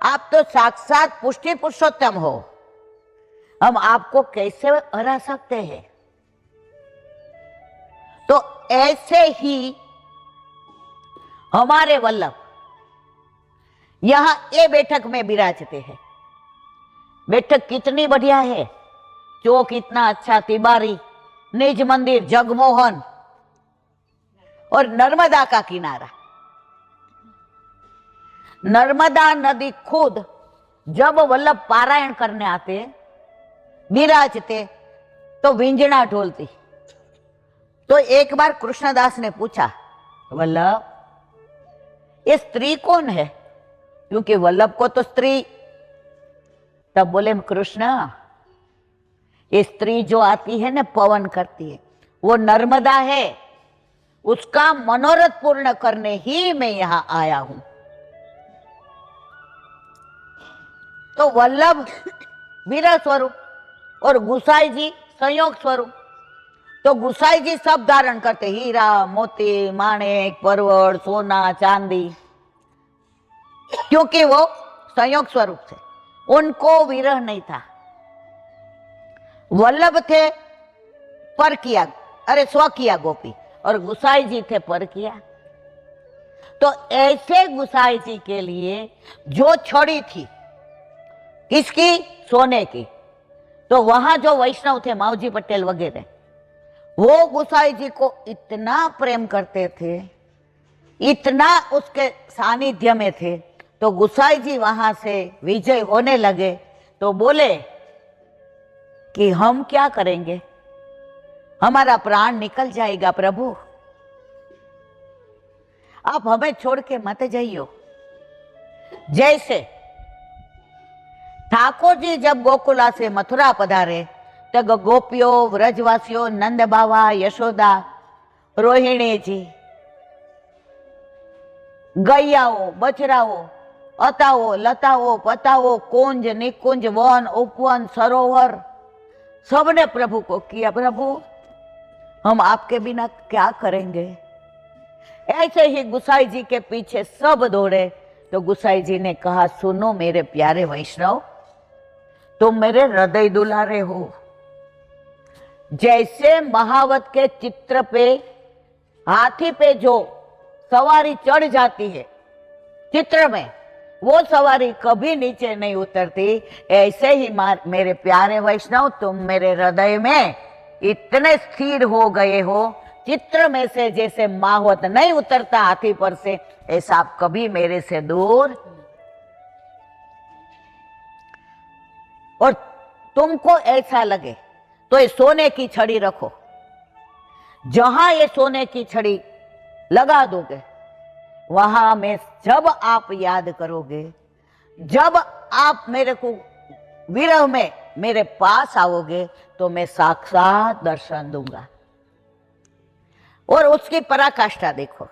आप तो साक्षात पुष्टि पुरुषोत्तम हो, हम आपको कैसे हरा सकते हैं? ऐसे ही हमारे वल्लभ यहां ये बैठक में विराजते हैं। बैठक कितनी बढ़िया है, चौक इतना अच्छा, तिबारी, निज मंदिर, जगमोहन और नर्मदा का किनारा। नर्मदा नदी खुद जब वल्लभ पारायण करने आते, विराजते, तो विंजना ढोलती। तो एक बार कृष्णदास ने पूछा, वल्लभ ये स्त्री कौन है? क्योंकि वल्लभ को तो स्त्री, तब बोले कृष्ण ये स्त्री जो आती है ना, पवन करती है, वो नर्मदा है, उसका मनोरथ पूर्ण करने ही मैं यहां आया हूं। तो वल्लभ विरह स्वरूप और गुसाई जी संयोग स्वरूप। तो गुसाई जी सब धारण करते, हीरा, मोती, माणिक, परवड़, सोना, चांदी, क्योंकि वो संयोग स्वरूप थे, उनको विरह नहीं था। वल्लभ थे पर किया, अरे स्व किया गोपी, और गुसाई जी थे पर किया। तो ऐसे गुसाई जी के लिए जो छड़ी थी, किसकी? सोने की। तो वहां जो वैष्णव थे, मावजी पटेल वगैरह, वो गुसाई जी को इतना प्रेम करते थे, इतना उसके सानिध्य में थे। तो गुसाई जी वहां से विजय होने लगे तो बोले कि हम क्या करेंगे, हमारा प्राण निकल जाएगा प्रभु, आप हमें छोड़ के मत जाइयो। जैसे ठाकुर जी जब गोकुला से मथुरा पधारे तो गोपियों, व्रजवासियों, नंद बाबा, यशोदा, रोहिणी जी, गैयाओं, बछराओं, अताओ, लताओं, पताओं, कुंज, निकुंज, वन, उपवन, सरोवर, सबने प्रभु को किया, प्रभु हम आपके बिना क्या करेंगे। ऐसे ही गुसाई जी के पीछे सब दौड़े। तो गुसाई जी ने कहा, सुनो मेरे प्यारे वैष्णव, तुम मेरे हृदय दुलारे हो। जैसे महावत के चित्र पे हाथी पे जो सवारी चढ़ जाती है चित्र में, वो सवारी कभी नीचे नहीं उतरती, ऐसे ही मेरे प्यारे वैष्णव तुम मेरे हृदय में इतने स्थिर हो गए हो, चित्र में से जैसे महावत नहीं उतरता हाथी पर से, ऐसा आप कभी मेरे से दूर। और तुमको ऐसा लगे तो ये सोने की छड़ी रखो, जहां ये सोने की छड़ी लगा दोगे, वहां में जब आप याद करोगे, जब आप मेरे को विरह में मेरे पास आओगे, तो मैं साक्षात दर्शन दूंगा। और उसकी पराकाष्ठा देखो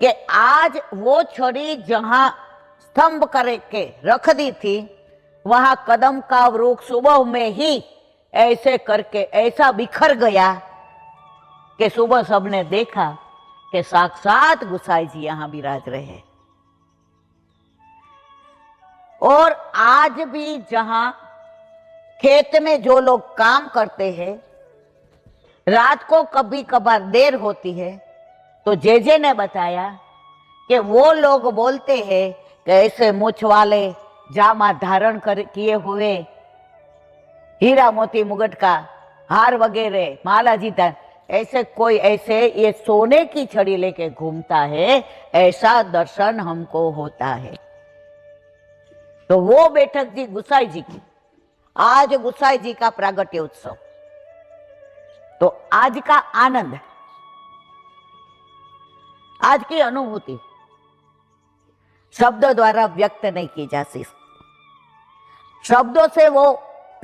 कि आज वो छड़ी जहां स्तंभ करके रख दी थी, वहां कदम का वृक्ष सुबह में ही ऐसे करके ऐसा बिखर गया कि सुबह सबने देखा कि साक्षात गुसाई जी यहां विराज रहे। और आज भी जहां खेत में जो लोग काम करते हैं, रात को कभी कभार देर होती है, तो जेजे ने बताया कि वो लोग बोलते हैं कि ऐसे मूछ वाले जामा धारण कर किए हुए, हीरा मोती मुगट का हार वगैरह, माला जीता, ऐसे कोई ऐसे ये सोने की छड़ी लेके घूमता है, ऐसा दर्शन हमको होता है। तो वो बैठक जी गुसाई जी की, आज गुसाई जी का प्रागट्य उत्सव, तो आज का आनंद, आज की अनुभूति शब्दों द्वारा व्यक्त नहीं की जा सकती। शब्दों से वो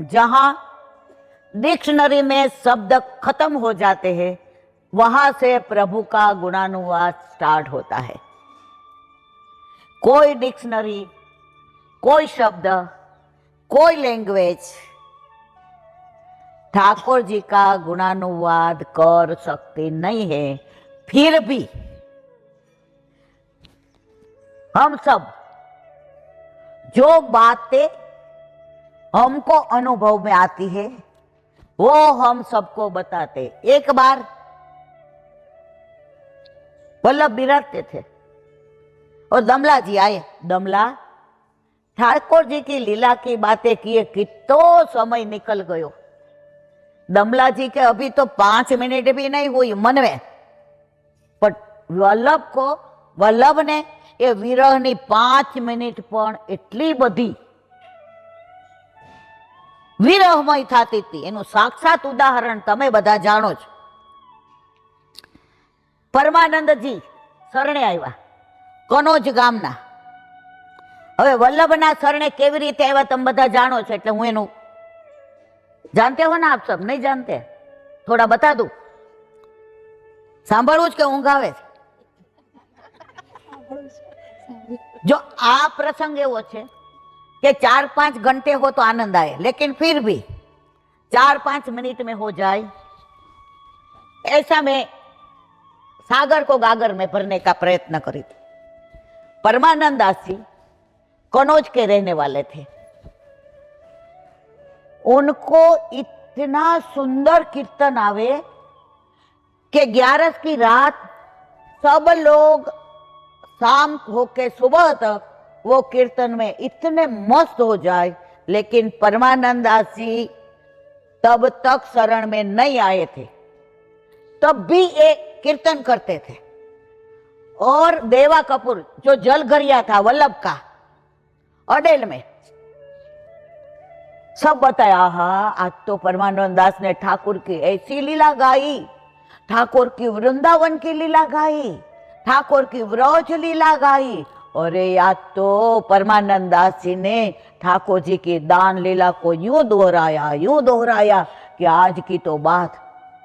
जहां डिक्शनरी में शब्द खत्म हो जाते हैं, वहां से प्रभु का गुणानुवाद स्टार्ट होता है। कोई डिक्शनरी, कोई शब्द, कोई लैंग्वेज ठाकुर जी का गुणानुवाद कर सकती नहीं है। फिर भी हम सब जो बातें हमको अनुभव में आती है, वो हम सबको बताते। एक बार वल्लभ बिराजते थे और दमला जी आए। दमला, ठाकुर जी की लीला की बातें किए कितो समय निकल गयो। दमला जी के अभी तो 5 मिनट भी नहीं हुई मन में, पर वल्लभ ने એ વિરહની 5 મિનિટ પણ એટલી બધી વિરહમય થતી હતી, એનું સાક્ષાત ઉદાહરણ તમે બધા જાણો છો। પરમાનંદજી શરણે આવ્યા કનોજ ગામના। હવે વલ્લભના શરણે કેવી રીતે આવ્યા તમે બધા જાણો છો, એટલે હું એનું जानते हो ना आप सब? नहीं जानते? थोड़ा बता दूं? સાંભળવું જ કે ઊંઘ આવે છે? जो आ प्रसंग एवो छे कि 4-5 घंटे हो तो आनंद आए, लेकिन फिर भी 4-5 मिनट में हो जाए, ऐसा मैं सागर को गागर में भरने का प्रयत्न करी थी। परमानंद दास जी कनौज के रहने वाले थे। उनको इतना सुंदर कीर्तन आवे कि 11 की रात सब लोग शाम होके सुबह तक वो कीर्तन में इतने मस्त हो जाए, लेकिन परमानंद दास जी तब तक शरण में नहीं आए थे, तब भी ये कीर्तन करते थे। और देवा कपूर जो जलघरिया था वल्लभ का अडेल में, सब बताया, हाँ आज तो परमानंद दास ने ठाकुर की ऐसी लीला गाई, ठाकुर की वृंदावन की लीला गाई, ठाकुर की व्रज लीला गाई। और याद तो परमानंद दास जी ने ठाकुर जी की दान लीला को यूं दोहराया कि आज की तो बात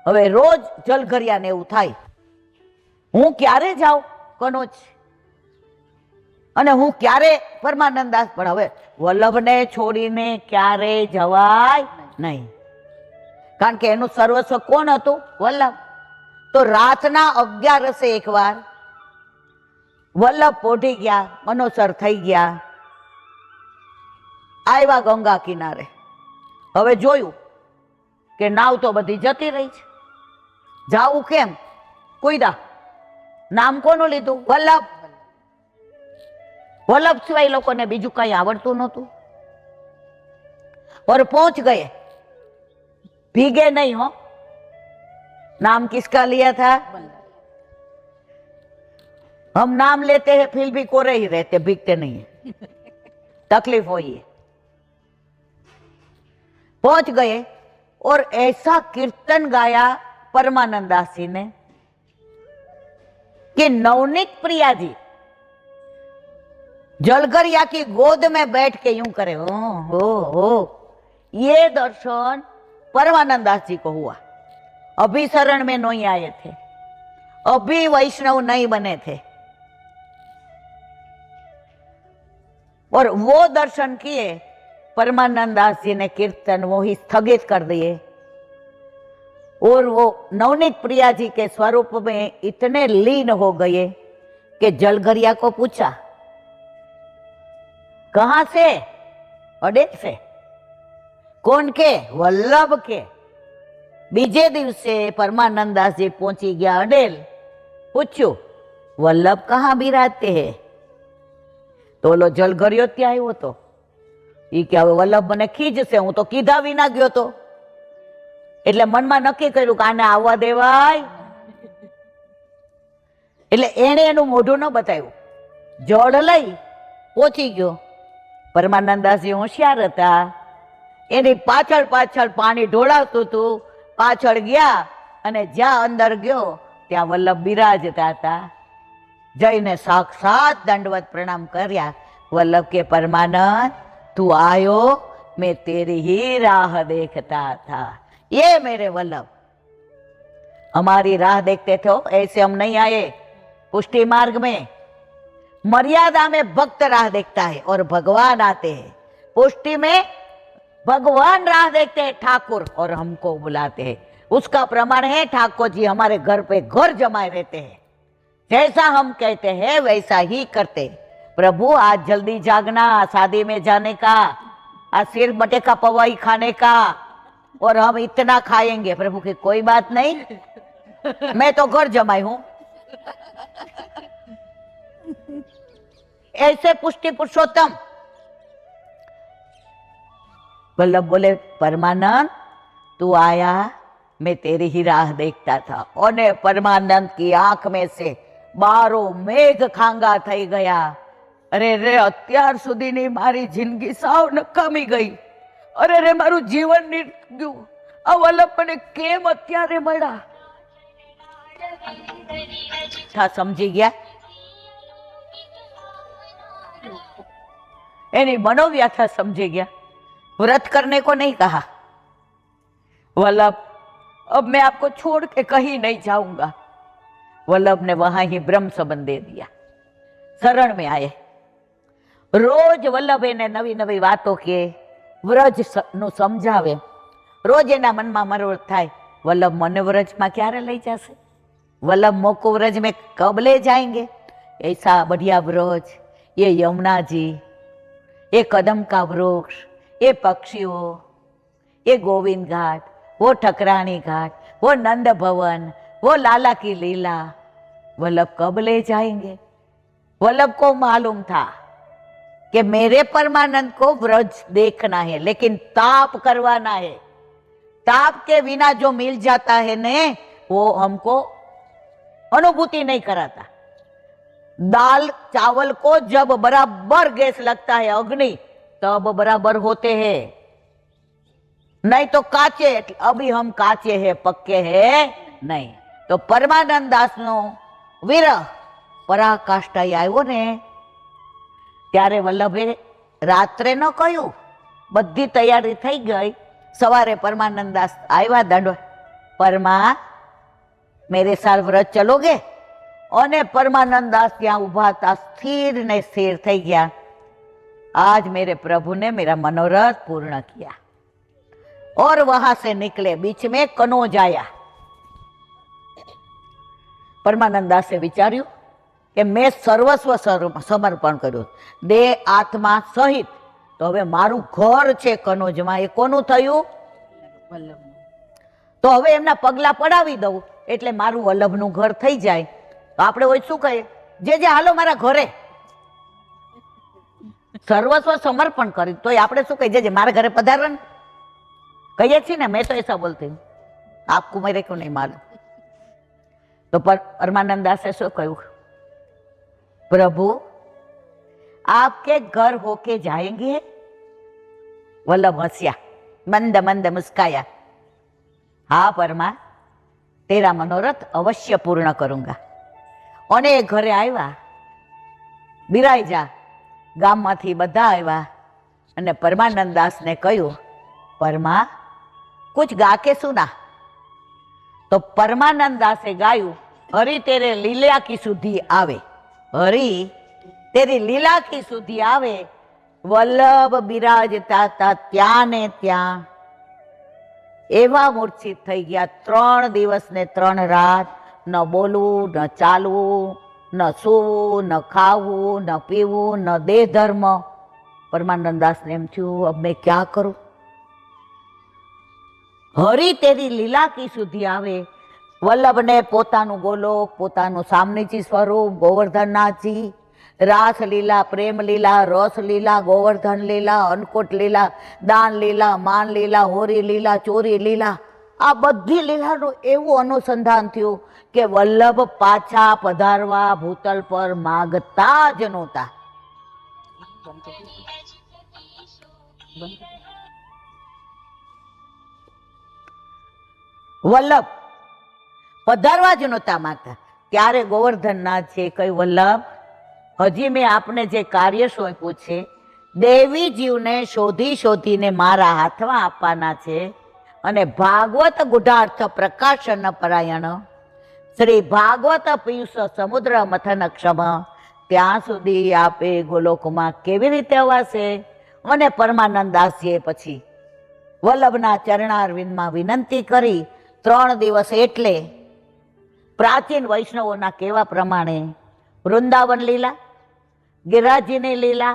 हवे रोज जलघरिया ने એવું થાય। હું ક્યારે જાઉં કનોજ અને હું ક્યારે પરમાનંદ દાસ, પણ હવે વલ્લભને છોડીને ક્યારે જવાય નહીં, કારણ કે એનું સર્વસ્વ કોણ હતું? વલ્લભ। તો રાતના 11 એક વાર વલ્લભ પોઢી ગયા, મનોસર થઈ ગયા, આવ્યા ગંગા કિનારે। હવે જોયું કે નાવ તો બધી જતી રહી છે, જાવું કેમ? કુયદા। નામ કોનું લીધું? વલ્લભ। વલ્લભ સિવાય લોકોને બીજું કઈ આવડતું નહોતું। और पहुंच गए, भीगे नहीं हो। नाम किसका लिया था? हम नाम लेते हैं फिर भी कोरे ही रहते, भीगते नहीं है, तकलीफ हुई है। पहुंच गए और ऐसा कीर्तन गाया परमानंद दास जी ने कि नवनीत प्रिया जी जलघरिया की गोद में बैठ के यूं करे, हो। ये दर्शन परमानंद दास जी को हुआ। अभी शरण में नहीं आए थे, अभी वैष्णव नहीं बने थे, और वो दर्शन किए। परमानंद दास जी ने कीर्तन वो ही स्थगित कर दिए, और वो नवनीत प्रिया जी के स्वरूप में इतने लीन हो गए कि जलघरिया को पूछा, कहां से? अडेल से। कौन के? वल्लभ के। बीजे दिवसे परमानंद दास जी पहुंची गया अडेल। पूछ्યું वल्लभ कहाँ बिराजते हैं? तो ओलो जलघरियो ત્યાં આવ્યો હતો। ઈ કે હવે વલ્લભ મને ખીજશે, હું તો કીધા વિના ગયો તો, એટલે મનમાં નક્કી કર્યું કે આને આવવા દેવાય। એટલે એણે એનું મોઢું ન બતાવ્યું, જળ લઈ પહોંચી ગયો। પરમાનંદ દાસજી હોશિયાર હતા, એની પાછળ પાછળ પાણી ઢોળાવતું હતું, પાછળ ગયા અને જ્યાં અંદર ગયો ત્યાં વલ્લભ બિરાજતા હતા। જઈને સાક્ષાત દંડવત પ્રણામ કર્યા। वल्लभ के परमानंद तू आयो, मैं तेरी ही राह देखता था। ये मेरे वल्लभ हमारी राह देखते थे, ऐसे हम नहीं आए। पुष्टि मार्ग में मर्यादा में भक्त राह देखता है और भगवान आते हैं। पुष्टि में भगवान राह देखते हैं ठाकुर, और हमको बुलाते हैं। उसका प्रमाण है ठाकुर जी हमारे घर पे घर जमाए रहते हैं। जैसा हम कहते हैं वैसा ही करते। प्रभु आज जल्दी जागना, शादी में जाने का, आज सिर बटे का पवाई खाने का, और हम इतना खाएंगे। प्रभु की कोई बात नहीं, मैं तो घर जमाई हूं, ऐसे पुष्टि पुरुषोत्तम वल्लभ बोले, परमानंद तू आया, मैं तेरी ही राह देखता था। और परमानंद की आंख में से 12 मेघ खांगा થઈ ગયા। અરે રે, અત્યાર સુધીની મારી જિંદગી સાવ નકામી ગઈ। અરે રે, મારું જીવન નીકળી ગયું। આ વલ્લભ મને કેમ અત્યારે મળ્યા? था समझी गया? एनी मनोव्यथा समझी गया। व्रत करने को नहीं कहा। वल्लभ, अब मैं आपको छोड़ के कहीं नहीं जाऊंगा। वल्लभ ने वहां ही ब्रह्म संबंध दे दिया। शरण में आए। रोज वल्लभ એને નવી નવી વાતો કે વ્રજ નું સમજાવે। રોજ એના મનમાં મનોરથ થાય, વલ્લभ મને વ્રજમાં ક્યારે લઈ જશે? वल्लभ मोको व्रज में कब ले जाएंगे? ऐसा बढ़िया व्रज, ये यमुना जी, ये कदम का वृक्ष, ये पक्षियों, ये गोविंद घाट, वो ठकरानी घाट, वो नंद भवन, वो लाला की लीला, वल्लभ कब ले जाएंगे? वल्लभ को मालूम था कि मेरे परमानंद को व्रज देखना है, लेकिन ताप करवाना है। ताप के बिना जो मिल जाता है ने, वो हमको अनुभूति नहीं कराता। दाल चावल को जब बराबर गैस लगता है, अग्नि, तब बराबर होते हैं, नहीं तो काचे। अभी हम काचे हैं, पक्के हैं नहीं। तो परमानंद दास नो विरह पराकाष्ठाई आव्यो ने त्यारे वल्लभे रात्रे न कह्યું, बधी तैयारी થઈ गई। सवारे परमानंद दास आव्या दंड, परमा मेरे साथ व्रत चलोगे? और परमानंद दास ત્યાં उभा था, स्थिर ने स्थिर થઈ गया। आज मेरे प्रभु ने मेरा मनोरथ पूर्ण किया। और वहां से निकले। बीच में कनौज आया। परमानंद दासे विचार्યું કે મેં સર્વસ્વ સમર્પણ કર્યું, દેહ આત્મા સહિત। તો હવે મારું ઘર છે કનોજમાં, એ કોનું થયું? તો હવે એમના પગલા પડાવી દઉં એટલે મારું વલ્લભનું ઘર થઈ જાય। તો આપણે હોય શું કહીએ? જે હાલો મારા ઘરે। સર્વસ્વ સમર્પણ કરી તો આપણે શું કહીએ? જે મારા ઘરે પધારો ને, કહીએ છીએ ને। मैं तो ऐसा बोलती हूँ, आपको मेरे को नहीं मालूम। तो परमानंद दासे शू कहूँ? प्रभु आपके घर होके जाएंगे? वल्लभ हंस्या, मंद मंद मुस्काया। हाँ परमा, तेरा मनोरथ अवश्य पूर्ण करूंगा। और घरे आव्या, बिराई जा। गाम मांथी बधा आव्या अने परमानंद दास ने कह्युं, परमा कुछ गा के सुना। तो परमानंद दासे गायु, हरि तेरे लीला की सुधी आवे। हरि तेरी लीला की सुधी आवे। वल्लभ बिराजता था त्यां ने त्यां एवा मूर्छित થઈ ગયા। 3 દિવસ ને 3 રાત ન બોલવું, ન ચાલવું, ન સૂવું, ન ખાવું, ન પીવું, ન દેહ ધર્મ। પરમાનંદ દાસ ને એમ થયું, अब मैं क्या करूं? हरि तेरी लीला की सुधी आवे। वल्लभ ने पोताનું ગોલોક, પોતાનું સામનેજી સ્વરૂપ ગોવર્ધનનાથજી, रास लीला, प्रेम लीला, रस लीला, गोवर्धन लीला, अन्नकूट लीला, दान लीला, मान लीला, होरी लीला, चोरी लीला, आ बधी लीलाનું એવું અનુસંધાન થયું કે વલ્લભ પાછા પધારવા ભૂતલ પર માગતા જ નહોતા। વલ્લભ પધારવા જ નહોતા માંગતા। ત્યારે ગોવર્ધનનાથજીએ કહ્યું, વલ્લભ હજી મેં આપને જે કાર્ય સોંપ્યું છે, દેવી જીવને શોધી શોધીને મારા હાથમાં આપવાના છે। અને ભાગવત ગુઢાર્થ પ્રકાશન પરાયણ શ્રી ભાગવત પિયુષ સમુદ્ર મથન ક્ષમ, ત્યાં સુધી આપે ગોલોકમાં કેવી રીતે અવાશે? અને પરમાનંદ દાસજીએ પછી વલ્લભના ચરણારવિંદમાં વિનંતી કરી। 3 દિવસ એટલે પ્રાચીન વૈષ્ણવોના કહેવા પ્રમાણે વૃંદાવન લીલા, गिरिराजजीनी लीला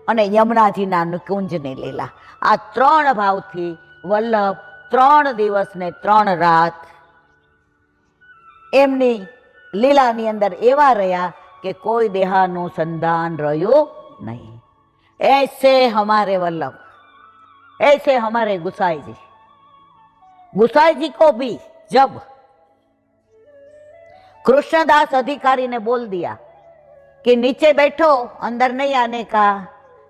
અને યમુનાજીના નિકુંજની લીલા, આ 3 ભાવથી વલ્લભ 3 દિવસ ને 3 રાત એમની લીલાની અંદર એવા રહ્યા કે કોઈ દેહાનું સંધાન રહ્યું नहीं। ऐसे हमारे वल्लभ, ऐसे हमारे गुसाई जी। गुसाई जी को भी जब कृष्णदास अधिकारी ने बोल दिया कि नीचे बैठो, अंदर नहीं आने का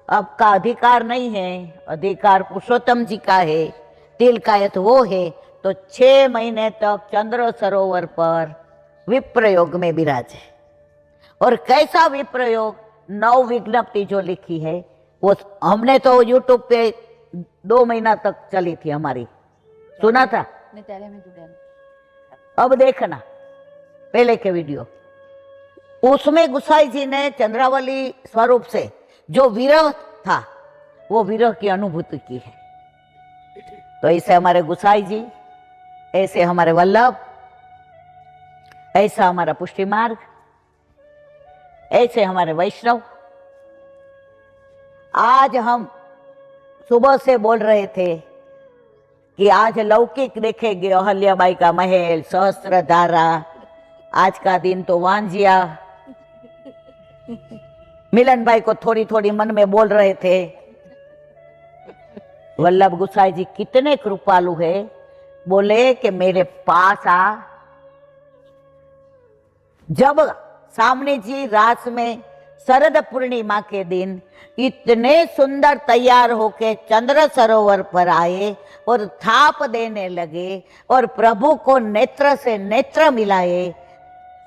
आपका अधिकार नहीं है, अधिकार पुरुषोत्तम जी का है, तिलकायत वो है, तो 6 महीने तक चंद्र सरोवर पर विप्रयोग में विराजे। और कैसा विप्रयोग, 9 विज्ञप्ति जो लिखी है वो हमने तो यूट्यूब पे 2 महीना तक चली थी हमारी, सुना था। अब देखना पहले के वीडियो, उसमें गुसाई जी ने चंद्रावली स्वरूप से जो विरह था वो विरह की अनुभूति की है। तो ऐसे हमारे गुसाई जी, ऐसे हमारे वल्लभ, ऐसा हमारा पुष्टि मार्ग, ऐसे हमारे वैष्णव। आज हम सुबह से बोल रहे थे कि आज लौकिक देखेंगे, अहल्याबाई का महल, सहस्त्रधारा, आज का दिन तो वांजिया। मिलन भाई को थोड़ी थोड़ी मन में बोल रहे थे। वल्लभ गुसाई जी कितने कृपालु है, बोले कि मेरे पास आ। जब सामने जी रास में शरद पूर्णिमा के दिन इतने सुंदर तैयार होके चंद्र सरोवर पर आए और थाप देने लगे और प्रभु को नेत्र से नेत्र मिलाए,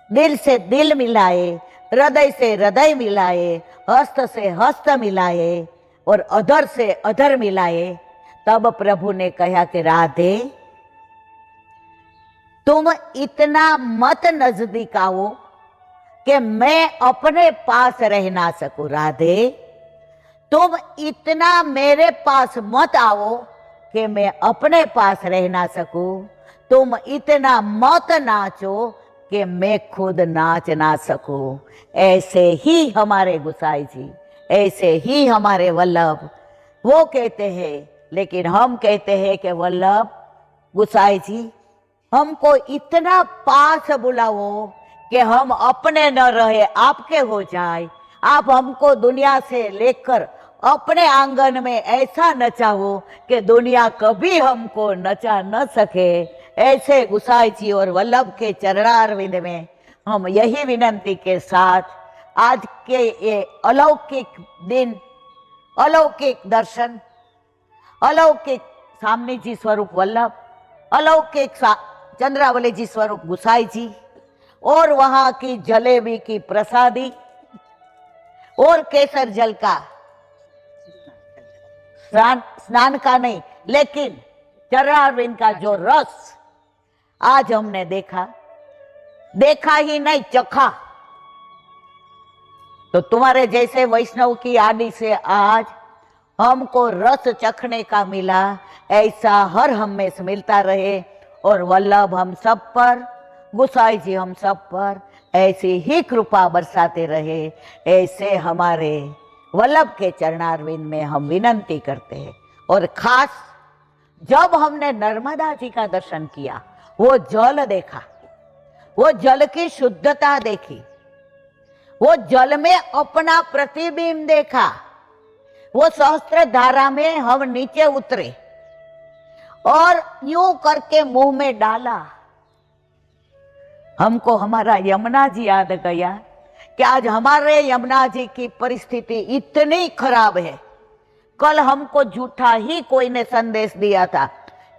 दिल से दिल मिलाए, हृदय से हृदय मिलाए, हस्त से हस्त मिलाए और अधर से अधर मिलाए, तब प्रभु ने कहा कि राधे तुम इतना मत नजदीक आओ कि मैं अपने पास रह ना सकूं। राधे तुम इतना मेरे पास मत आओ कि मैं अपने पास रह ना सकूं। तुम इतना मत नाचो कि मैं खुद नाच ना सकूं। ऐसे ही हमारे गुसाई जी, ऐसे ही हमारे वल्लभ। वो कहते हैं, लेकिन हम कहते हैं कि वल्लभ गुसाई जी हमको इतना पास बुलाओ कि हम अपने न रहे, आपके हो जाए। आप हमको दुनिया से लेकर अपने आंगन में ऐसा नचाओ कि दुनिया कभी हमको नचा न सके। ऐसे गुसाई जी और वल्लभ के चरणारविंद में हम यही विनंती के साथ आज के ये अलौकिक दिन, अलौकिक दर्शन, अलौकिक सामने जी स्वरूप वल्लभ, अलौकिक चंद्रावली जी स्वरूप गुसाई जी और वहां की जलेबी की प्रसादी और केसर जल का स्नान का नहीं, लेकिन चरणारविंद का जो रस आज हमने देखा, देखा ही नहीं चखा। तो तुम्हारे जैसे वैष्णव की आदि से आज हमको रस चखने का मिला, ऐसा हर हमेशा मिलता रहे। और वल्लभ हम सब पर, गुसाई जी हम सब पर ऐसी ही कृपा बरसाते रहे। ऐसे हमारे वल्लभ के चरणारविंद में हम विनंती करते हैं। और खास जब हमने नर्मदा जी का दर्शन किया, वो जल देखा, वो जल की शुद्धता देखी, वो जल में अपना प्रतिबिंब देखा, वो सहस्त्र धारा में हम नीचे उतरे और यूं करके मुंह में डाला। हमको हमारा यमुना जी याद गया कि आज हमारे यमुना जी की परिस्थिति इतनी खराब है। कल हमको झूठा ही कोई ने संदेश दिया था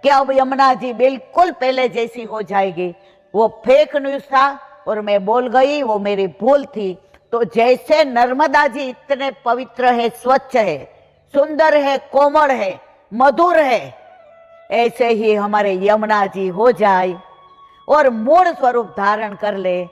कि अब यमुना जी बिल्कुल पहले जैसी हो जाएगी। वो फेक न्यूज था और मैं बोल गई, वो मेरी भूल थी। तो जैसे नर्मदा जी इतने पवित्र है, स्वच्छ है, सुंदर है, कोमल है, मधुर है, ऐसे ही हमारे यमुना जी हो जाए और मूल स्वरूप धारण कर ले।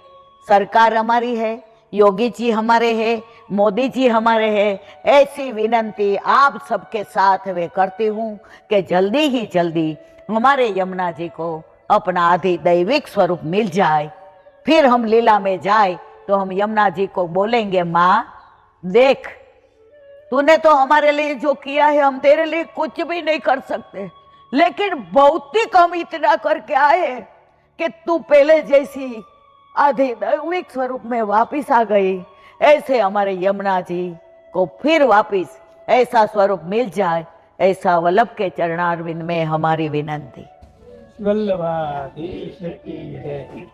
सरकार हमारी है, योगी जी हमारे हैं, मोदी जी हमारे हैं। ऐसी विनंती आप सबके साथ में करती हूँ कि जल्दी ही जल्दी हमारे यमुना जी को अपना अधिदैविक स्वरूप मिल जाए। फिर हम लीला में जाए तो हम यमुना जी को बोलेंगे, माँ देख तूने तो हमारे लिए जो किया है, हम तेरे लिए कुछ भी नहीं कर सकते, लेकिन भौतिक हम इतना करके आए कि तू पहले जैसी अधिदैविक स्वरूप में वापिस आ गई, ऐसे हमारे यमुना जी को फिर वापिस ऐसा स्वरूप मिल जाए, ऐसा वल्लभ के चरणारविंद में हमारी विनंती। वल्लभाधीश की जय।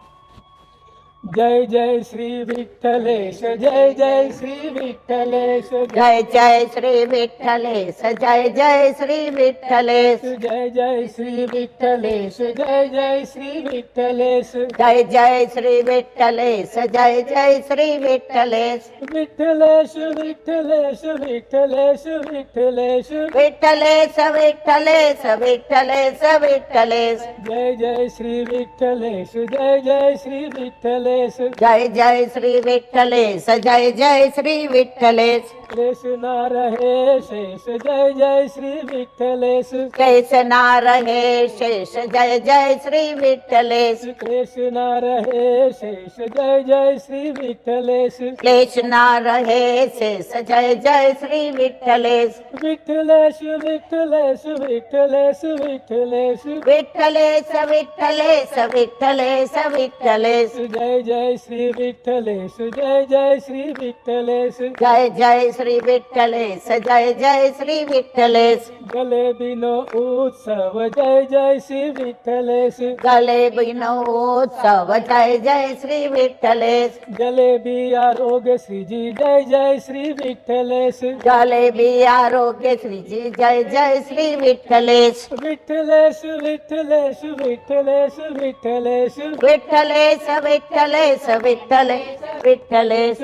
जय जय श्री विठ्ठलेश, जय जय श्री विठ्ठलेश, जय जय श्री विठ्ठलेश, जय जय श्री विठ्ठलेश, जय जय श्री विठ्ठलेश, जय जय श्री विठ्ठलेश, जय जय श्री विठ्ठलेश, जय जय श्री विठ्ठलेश, विठ्ठलेश विठ्ठलेश विठ्ठलेश विठ्ठलेश, विठ्ठलेश विठ्ठलेश विठ्ठलेश विठ्ठलेश, जय जय श्री विठ्ठलेश, जय जय श्री विठ्ठलेश, जय जय श्री विठ्ठलेश, जय जय श्री विठ्ठलेश, क्लेश न रहे शेष, जय जय श्री विठ्ठलेश, क्लेश ना रहे शेष, जय जय श्री विठ्ठलेश, क्लेश न रहे शेष, जय जय श्री विठ्ठलेश, क्लेश ना रहे शेष, जय जय श्री विठ्ठलेश, विठ्ठलेश विठ्ठलेश विठ्ठलेश विठ्ठलेश, विठ्ठलेश विठ्ठलेश विठ्ठलेश विठ्ठलेश, जय जय श्री विठ्ठलेश, जय जय श्री विठ्ठलेश, जय जय श्री विठ्ठलेश, जय जय श्री विठ्ठलेश, गले बिनो उत्सव, जय जय श्री विठ्ठलेश, गले बिनोत्सव, जय जय श्री विठ्ठलेश, जलेबी आरोग्य श्री जी, जय जय श्री विठ्ठलेश, गले भी आरोग्य श्री जी, जय जय श्री विठ्ठलेश, विठ्ठलेश विठ्ठलेश विठ्ठलेश विठ्ठलेश, विठ्ठलेश विठ्ठलेश विठ्ठलेश विठ्ठलेश, विठ्ठलेश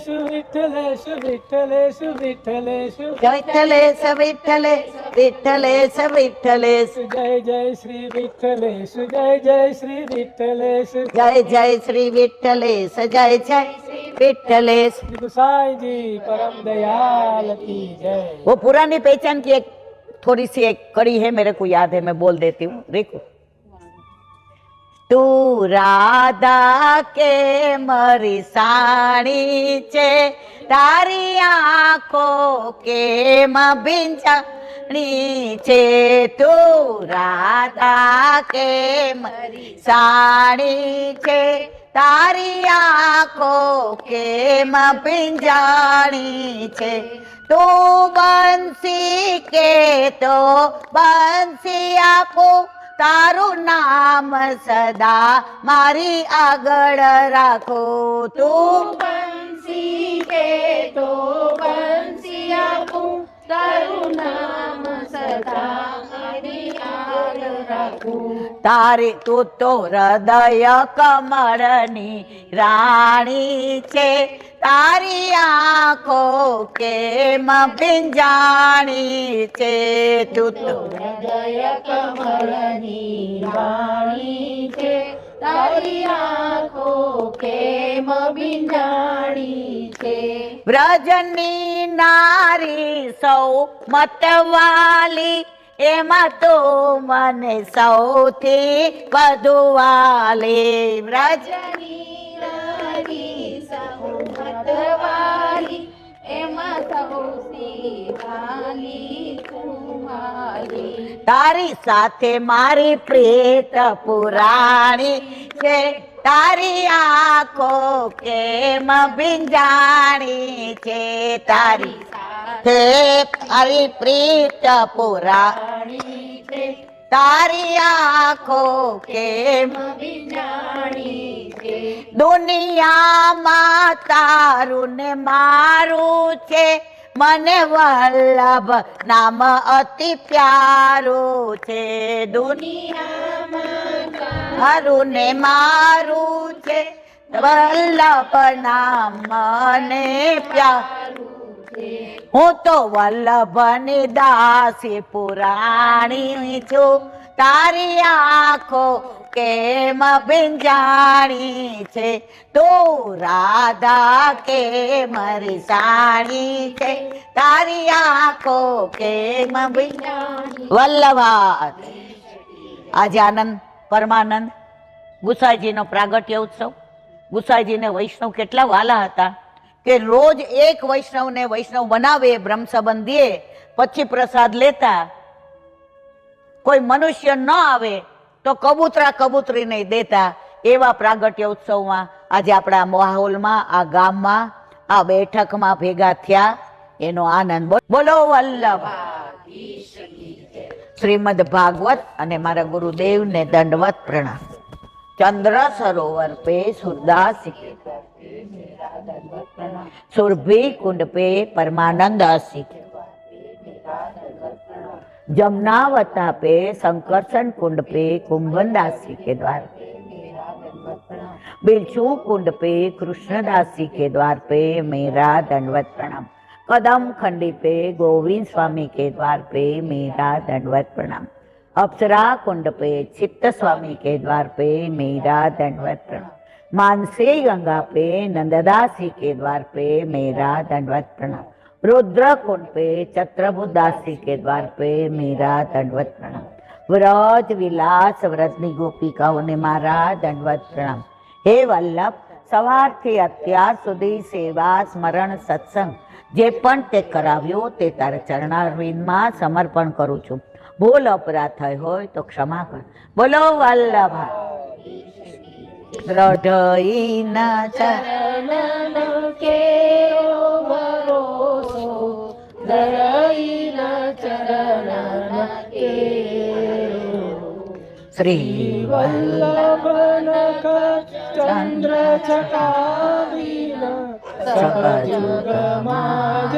विठ्ठलेश विठ्ठलेश विठ्ठलेश, विठ्ठलेश विठ्ठलेश विठ्ठलेश विठ्ठलेश, जय जय श्री विठ्ठलेश, जय जय श्री विठ्ठलेश, जय जय श्री विठ्ठलेश, जय जय श्री विठ्ठलेश। गोसाई जी परम दयाल की जय। वो पुरानी पहचान की एक थोड़ी सी एक कड़ी है, मेरे को याद है, मैं बोल देती हूँ। देखो, तू राधा के मरी साड़ी छे, तारी आंखों के बिंजाणी छे, तू राधा के मरी साड़ी छे, तारी आंखों के बिंजाणी छे, तू बंसी के तो बंसी आपो, तारू नाम सदा मारी आगळ राखो, तू बंसी के तो बंसी आपू, तारू नाम सदा मारी आगळ राखू, तारी तू तो हृदय कमळनी राणी छे, तारी आंखों के बिंजाणी छे, तू तो हृदय कमळनी राणी छे, तारी आंखों के बिंजाणी छे, व्रजनी नारी सौ मतवाली, एमा तो मने सौथी વધુ વાલે, વ્રજની નારી સૌમતવાલી, એમાં સૌથી વાલી કુમારી, તારી સાથે મારી પ્રીત પુરાણી છે, તારી આંખો કેમ ભીંજાણી છે, તારી સાથે મારી પ્રીત પુરાણી છે, તારી આંખો કેમ બિંજાણી છે, દુનિયામાં તારું ને મારું છે, મને વલ્લભ નામ અતિ પ્યારું છે, દુનિયામાં તારું ને મારું છે, વલ્લભ નામ મને પ્યારું, હું તો વલ્લભની દાસી પુરાણી છું, તારી આંખો કેમ ભીંજાણી છે, તું રાધા કે મારી સાણી છે, તારી આંખો કેમ ભીંજાણી। વલ્લભાત આજે આનંદ પરમાનંદ ગુસાઈજીનો પ્રાગટ્ય ઉત્સવ। ગુસાઈજીને વૈષ્ણવ કેટલા વાલા હતા કે રોજ એક વૈષ્ણવને વૈષ્ણવ બનાવે, બ્રહ્મ સંબંધ દે, પછી પ્રસાદ લેતા। કોઈ મનુષ્ય ન આવે તો કબૂતરા કબૂતરી નહીં દેતા, એવા પ્રાગટ્ય ઉત્સવમાં આજે આપણા માહોલમાં, આ ગામમાં, આ બેઠકમાં ભેગા થયા એનો આનંદ. બોલો વલ્લભ શ્રીમદ ભાગવત અને મારા ગુરુદેવને દંડવત પ્રણામ. चंद्र सरोवर पे सूरदास सुरभि कुंड पे परमानंद आसी, जमुनावता पे संकर्षण कुंड पे कुंभनदासी के द्वार, बिलचू कुंड पे कृष्णदासी के द्वार पे मेरा दंडवत प्रणाम. कदम खंडी पे गोविंद स्वामी के द्वार पे मेरा दंडवत प्रणाम. अप्सरा कुंड पे चित्त स्वामी के द्वार पे मेरा दंडवत प्रणाम. मानसी गंगा पे नंददासी के द्वार पे मेरा दंडवत प्रणाम. रुद्र कुंड पे चत्रबुदासी के द्वार पे मेरा दंडवत प्रणाम. व्रज विलास व्रतनी गोपिकाओं ने मारा दंडवत प्रणाम. हे वल्लभ, सवारथी અત્યાર સુધી સેવા સ્મરણ સત્સંગ જે પણ તે કરાવ્યો તે તારા ચરણારવિંદમાં સમર્પણ કરું છું. ભૂલ અપરાધ થઈ હોય તો ક્ષમા કર. બોલો વલ્લભા દ્રઢઈના ચરણ કેવો ભરોસો, દરઈના ચરણ કેવો. શ્રી वल्लभनख चंद्र चकावीना सकजुगमाज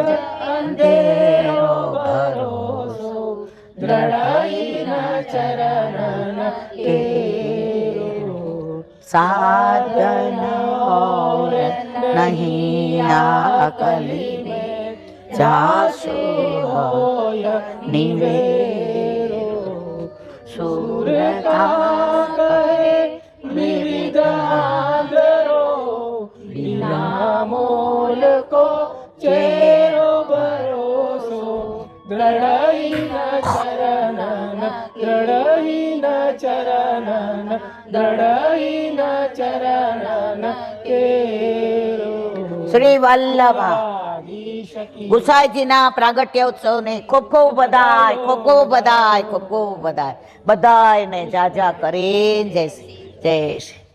अंधेरो भरोसो, दृढ़ईना चरण केरो. साधन और नहीं आकली में जासु होय निवेरो. सूर का कहे विविध आदरो, बिना मोल को चेरो भरोसो, दृढ़ईना चरणन, दृढ़ईना चरणन, दृढ़ईना चरणन केरो. શ્રી વલ્લભા ગુસાઈજીના પ્રાગટ્ય ઉત્સવને ખૂબ ખૂબ બધાય, ખૂબ ખૂબ બધાય, ખૂબ ખૂબ બધાય. બધાયને જાજા કરીને જય શ્રી જય શ્રી.